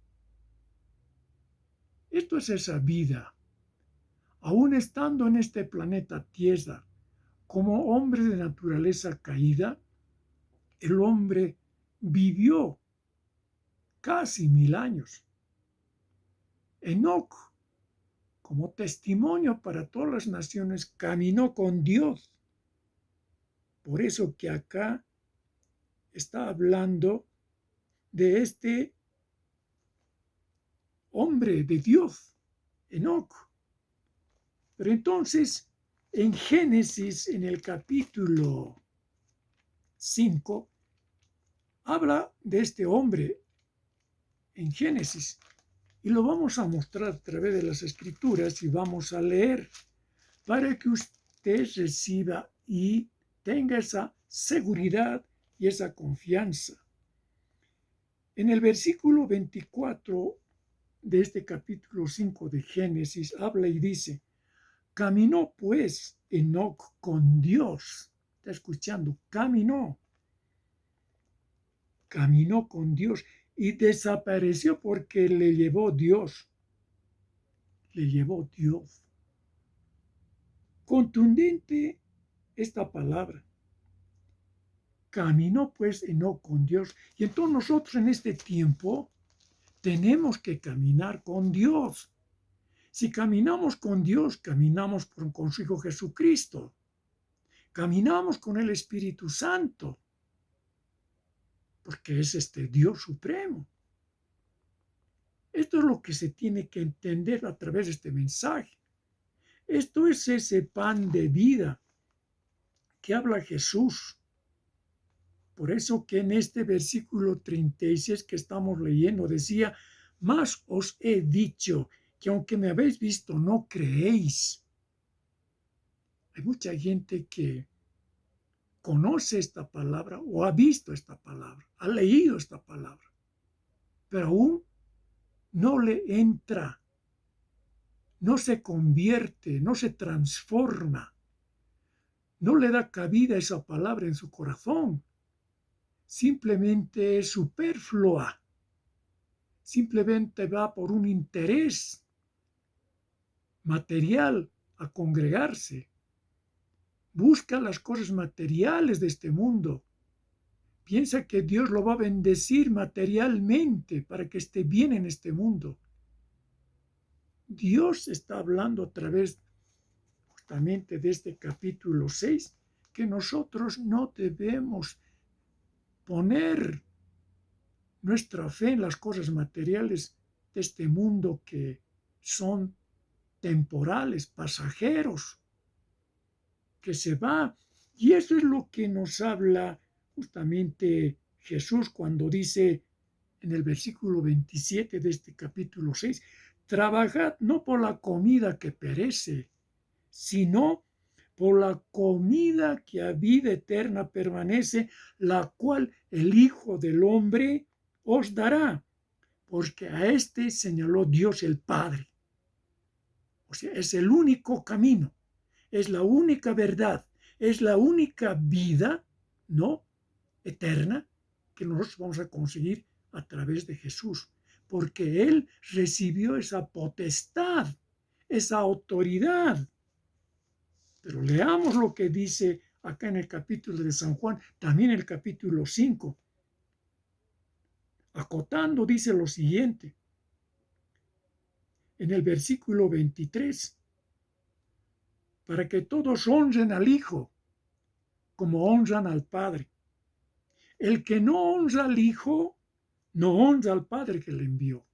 Esto es esa vida. Aún estando en este planeta Tierra, como hombre de naturaleza caída, el hombre vivió casi 1000 años. Enoc, como testimonio para todas las naciones, caminó con Dios. Por eso que acá está hablando de este hombre de Dios, Enoc. Pero entonces, en Génesis, en el capítulo 5, habla de este hombre en Génesis. Y lo vamos a mostrar a través de las Escrituras y vamos a leer para que usted reciba y tenga esa seguridad y esa confianza. En el versículo 24 de este capítulo 5 de Génesis habla y dice: caminó pues Enoc con Dios. ¿Está escuchando? Caminó con Dios y desapareció porque le llevó Dios. Le llevó Dios. Contundente esta palabra. Caminó pues Enoc con Dios. Y entonces nosotros en este tiempo tenemos que caminar con Dios. Si caminamos con Dios, caminamos con su Hijo Jesucristo. Caminamos con el Espíritu Santo, porque es este Dios supremo. Esto es lo que se tiene que entender a través de este mensaje. Esto es ese pan de vida que habla Jesús. Por eso que en este versículo 36 que estamos leyendo decía: mas os he dicho que aunque me habéis visto, no creéis. Hay mucha gente que conoce esta palabra o ha visto esta palabra, ha leído esta palabra, pero aún no le entra, no se convierte, no se transforma, no le da cabida a esa palabra en su corazón. Simplemente es superflua, simplemente va por un interés material a congregarse. Busca las cosas materiales de este mundo. Piensa que Dios lo va a bendecir materialmente para que esté bien en este mundo. Dios está hablando a través justamente de este capítulo 6 que nosotros no debemos poner nuestra fe en las cosas materiales de este mundo que son temporales, pasajeros, que se va. Y eso es lo que nos habla justamente Jesús cuando dice en el versículo 27 de este capítulo 6, trabajad no por la comida que perece, sino por la comida que a vida eterna permanece, la cual el Hijo del Hombre os dará, porque a este señaló Dios el Padre. O sea, es el único camino, es la única verdad, es la única vida, ¿no?, eterna que nosotros vamos a conseguir a través de Jesús, porque Él recibió esa potestad, esa autoridad. Pero leamos lo que dice acá en el capítulo de San Juan, también el capítulo 5. Acotando dice lo siguiente, en el versículo 23, para que todos honren al Hijo como honran al Padre. El que no honra al Hijo, no honra al Padre que le envió.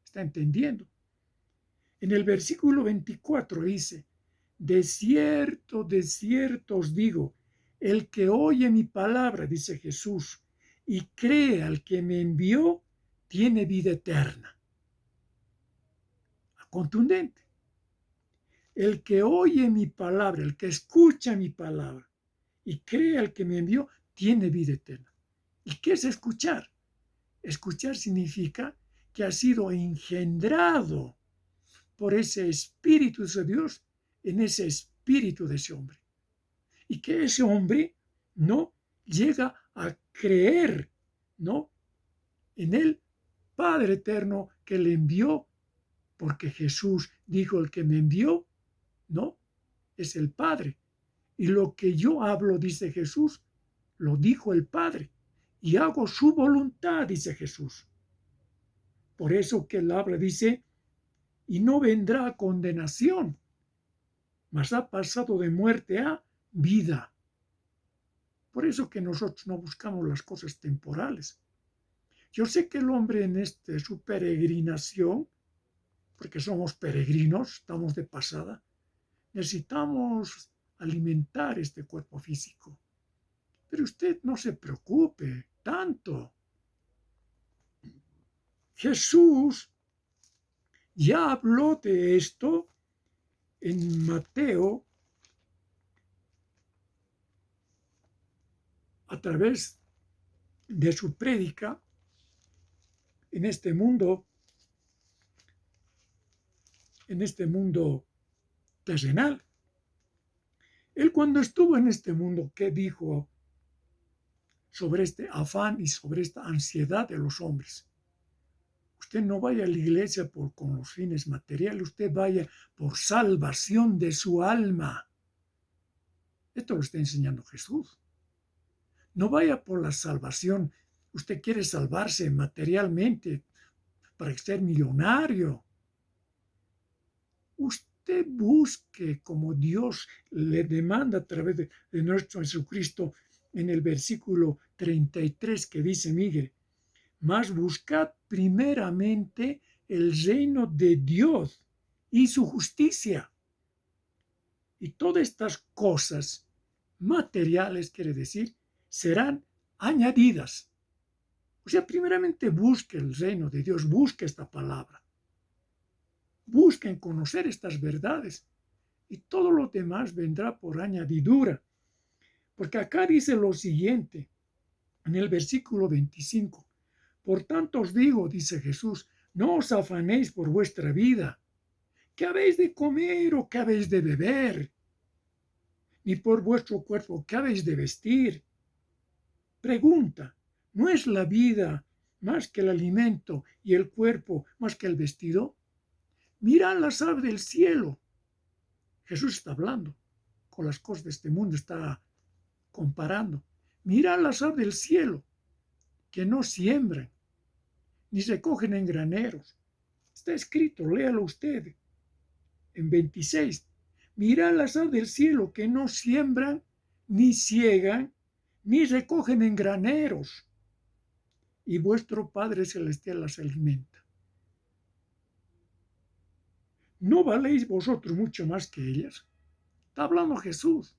¿Está entendiendo? En el versículo 24 dice, de cierto os digo, el que oye mi palabra, dice Jesús, y cree al que me envió, tiene vida eterna. Contundente. El que oye mi palabra, el que escucha mi palabra y cree al que me envió, tiene vida eterna. ¿Y qué es escuchar? Escuchar significa que ha sido engendrado por ese espíritu de Dios en ese espíritu de ese hombre. Y que ese hombre no llega a creer, ¿no?, en el Padre eterno que le envió, porque Jesús dijo: el que me envió, ¿no?, es el Padre. Y lo que yo hablo, dice Jesús, lo dijo el Padre. Y hago su voluntad, dice Jesús. Por eso que él habla, dice, y no vendrá a condenación, mas ha pasado de muerte a vida. Por eso que nosotros no buscamos las cosas temporales. Yo sé que el hombre en su peregrinación, porque somos peregrinos, estamos de pasada, necesitamos alimentar este cuerpo físico. Pero usted no se preocupe tanto. Jesús ya habló de esto en Mateo a través de su prédica en este mundo terrenal. Él cuando estuvo en este mundo, ¿qué dijo sobre este afán y sobre esta ansiedad de los hombres? Usted no vaya a la iglesia con los fines materiales, usted vaya por salvación de su alma. Esto lo está enseñando Jesús. No vaya por la salvación. Usted quiere salvarse materialmente para ser millonario. Usted busque como Dios le demanda a través de nuestro Jesucristo en el versículo 33 que dice, mire, mas buscad primeramente el reino de Dios y su justicia. Y todas estas cosas materiales, quiere decir, serán añadidas. O sea, primeramente busque el reino de Dios, busque esta palabra. Busquen conocer estas verdades y todo lo demás vendrá por añadidura. Porque acá dice lo siguiente, en el versículo 25. Por tanto os digo, dice Jesús, no os afanéis por vuestra vida, qué habéis de comer o qué habéis de beber, ni por vuestro cuerpo, qué habéis de vestir. Pregunta, ¿no es la vida más que el alimento y el cuerpo más que el vestido? Mirad las aves del cielo. Jesús está hablando con las cosas de este mundo, está comparando. Mirad las aves del cielo, que no siembran, ni recogen en graneros. Está escrito, léalo usted. En 26. Mirad las aves del cielo, que no siembran, ni ciegan, ni recogen en graneros, y vuestro Padre Celestial las alimenta. ¿No valéis vosotros mucho más que ellas? Está hablando Jesús.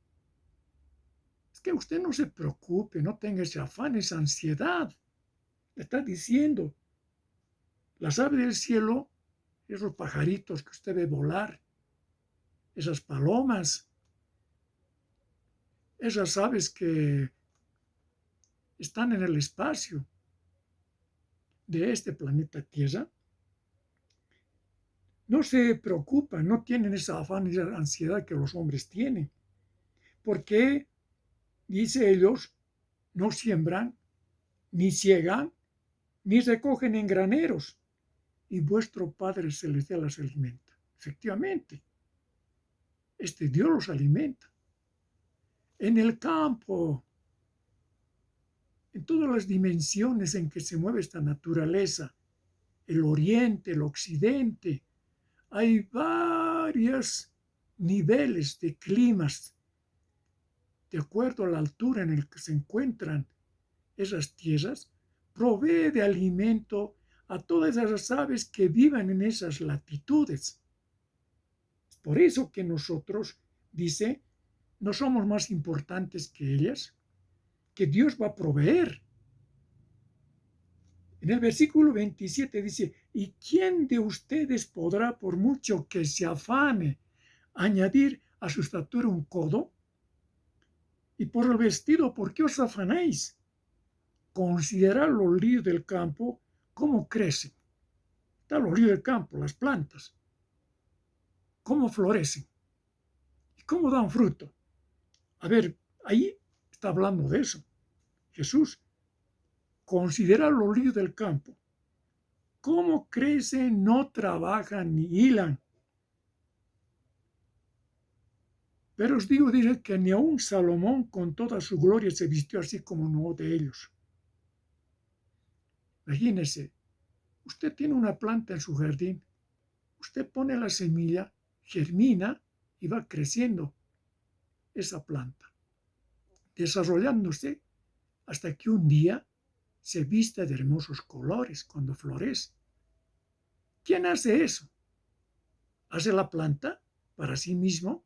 Es que usted no se preocupe, no tenga ese afán, esa ansiedad. Le está diciendo, las aves del cielo, esos pajaritos que usted ve volar, esas palomas, esas aves que están en el espacio de este planeta Tierra, no se preocupan, no tienen esa afán y esa ansiedad que los hombres tienen. Porque, dice ellos, no siembran, ni ciegan, ni recogen en graneros, y vuestro Padre Celestial las alimenta. Efectivamente, Dios los alimenta. En el campo, en todas las dimensiones en que se mueve esta naturaleza, el oriente, el occidente, hay varios niveles de climas de acuerdo a la altura en la que se encuentran esas tierras, provee de alimento a todas esas aves que vivan en esas latitudes. Es por eso que nosotros, dice, no somos más importantes que ellas, que Dios va a proveer. En el versículo 27 dice, ¿y quién de ustedes podrá, por mucho que se afane, añadir a su estatura un codo? Y por el vestido, ¿por qué os afanáis? Considerad los lirios del campo, cómo crecen. Están los lirios del campo, las plantas, cómo florecen y cómo dan fruto. A ver, ahí está hablando de eso. Jesús, considera los lirios del campo, cómo crecen, no trabajan ni hilan. Pero os digo, dice, que ni aun Salomón con toda su gloria se vistió así como uno de ellos. Imagínese, usted tiene una planta en su jardín, usted pone la semilla, germina y va creciendo esa planta, desarrollándose hasta que un día se viste de hermosos colores cuando florece. ¿Quién hace eso? ¿Hace la planta para sí mismo?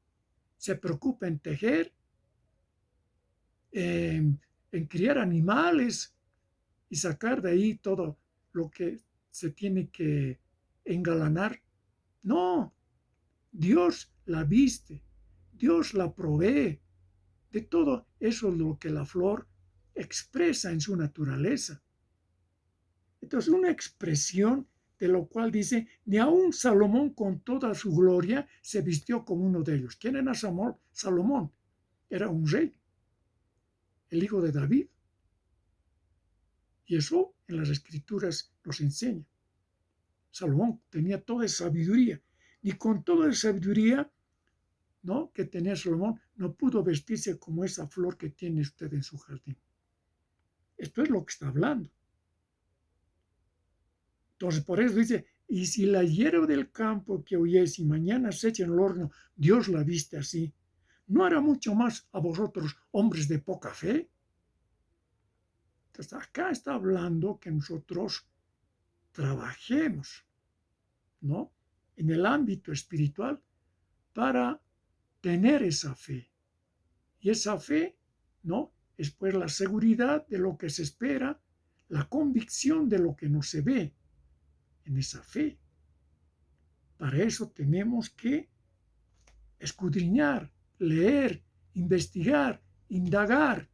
¿Se preocupa en tejer, en criar animales y sacar de ahí todo lo que se tiene que engalanar? No, Dios la viste, Dios la provee. De todo eso es lo que la flor expresa en su naturaleza. Entonces, una expresión de lo cual dice, ni aun Salomón con toda su gloria se vistió como uno de ellos. ¿Quién era Salomón? Era un rey, el hijo de David. Y eso en las escrituras nos enseña. Salomón tenía toda esa sabiduría. Y con toda esa sabiduría, ¿no?, que tenía Salomón, no pudo vestirse como esa flor que tiene usted en su jardín. Esto es lo que está hablando. Entonces, por eso dice, y si la hierba del campo que oyes y mañana se echa en el horno, Dios la viste así, ¿no hará mucho más a vosotros, hombres de poca fe? Entonces, acá está hablando que nosotros trabajemos, ¿no?, en el ámbito espiritual para tener esa fe. Y esa fe, ¿no?, es pues la seguridad de lo que se espera, la convicción de lo que no se ve. En esa fe. Para eso tenemos que escudriñar, leer, investigar, indagar,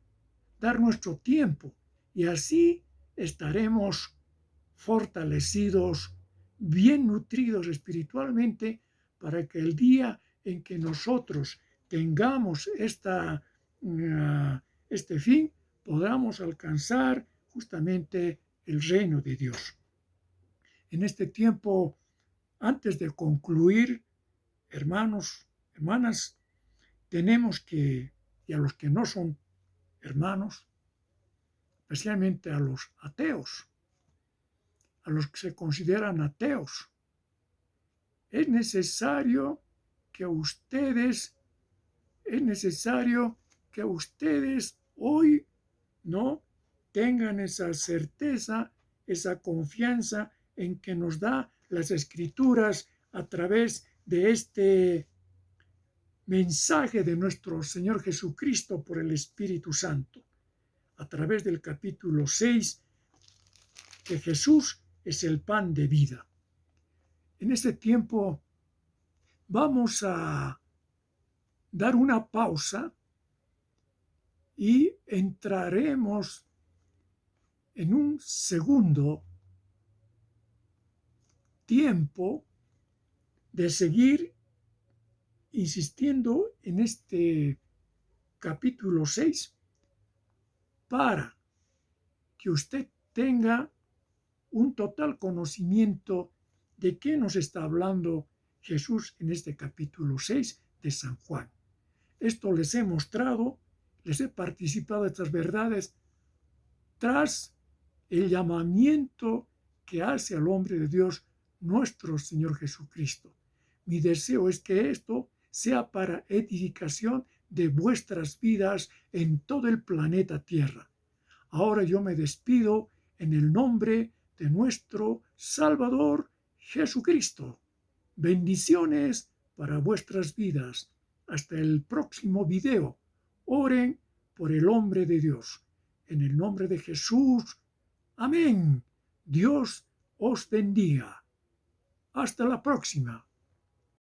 dar nuestro tiempo y así estaremos fortalecidos, bien nutridos espiritualmente para que el día en que nosotros tengamos este fin, podamos alcanzar justamente el reino de Dios. En este tiempo, antes de concluir, hermanos, hermanas, tenemos que, y a los que no son hermanos, especialmente a los ateos, a los que se consideran ateos, es necesario que ustedes hoy no tengan esa certeza, esa confianza en que nos da las Escrituras a través de este mensaje de nuestro Señor Jesucristo por el Espíritu Santo, a través del capítulo 6, que Jesús es el pan de vida. En este tiempo vamos a dar una pausa y entraremos en un segundo tiempo de seguir insistiendo en este capítulo 6 para que usted tenga un total conocimiento de qué nos está hablando Jesús en este capítulo 6 de San Juan. Esto les he mostrado, les he participado de estas verdades tras el llamamiento que hace al hombre de Dios nuestro Señor Jesucristo. Mi deseo es que esto sea para edificación de vuestras vidas en todo el planeta Tierra. Ahora yo me despido en el nombre de nuestro Salvador Jesucristo. Bendiciones para vuestras vidas. Hasta el próximo video. Oren por el hombre de Dios. En el nombre de Jesús. Amén. Dios os bendiga. Hasta la próxima.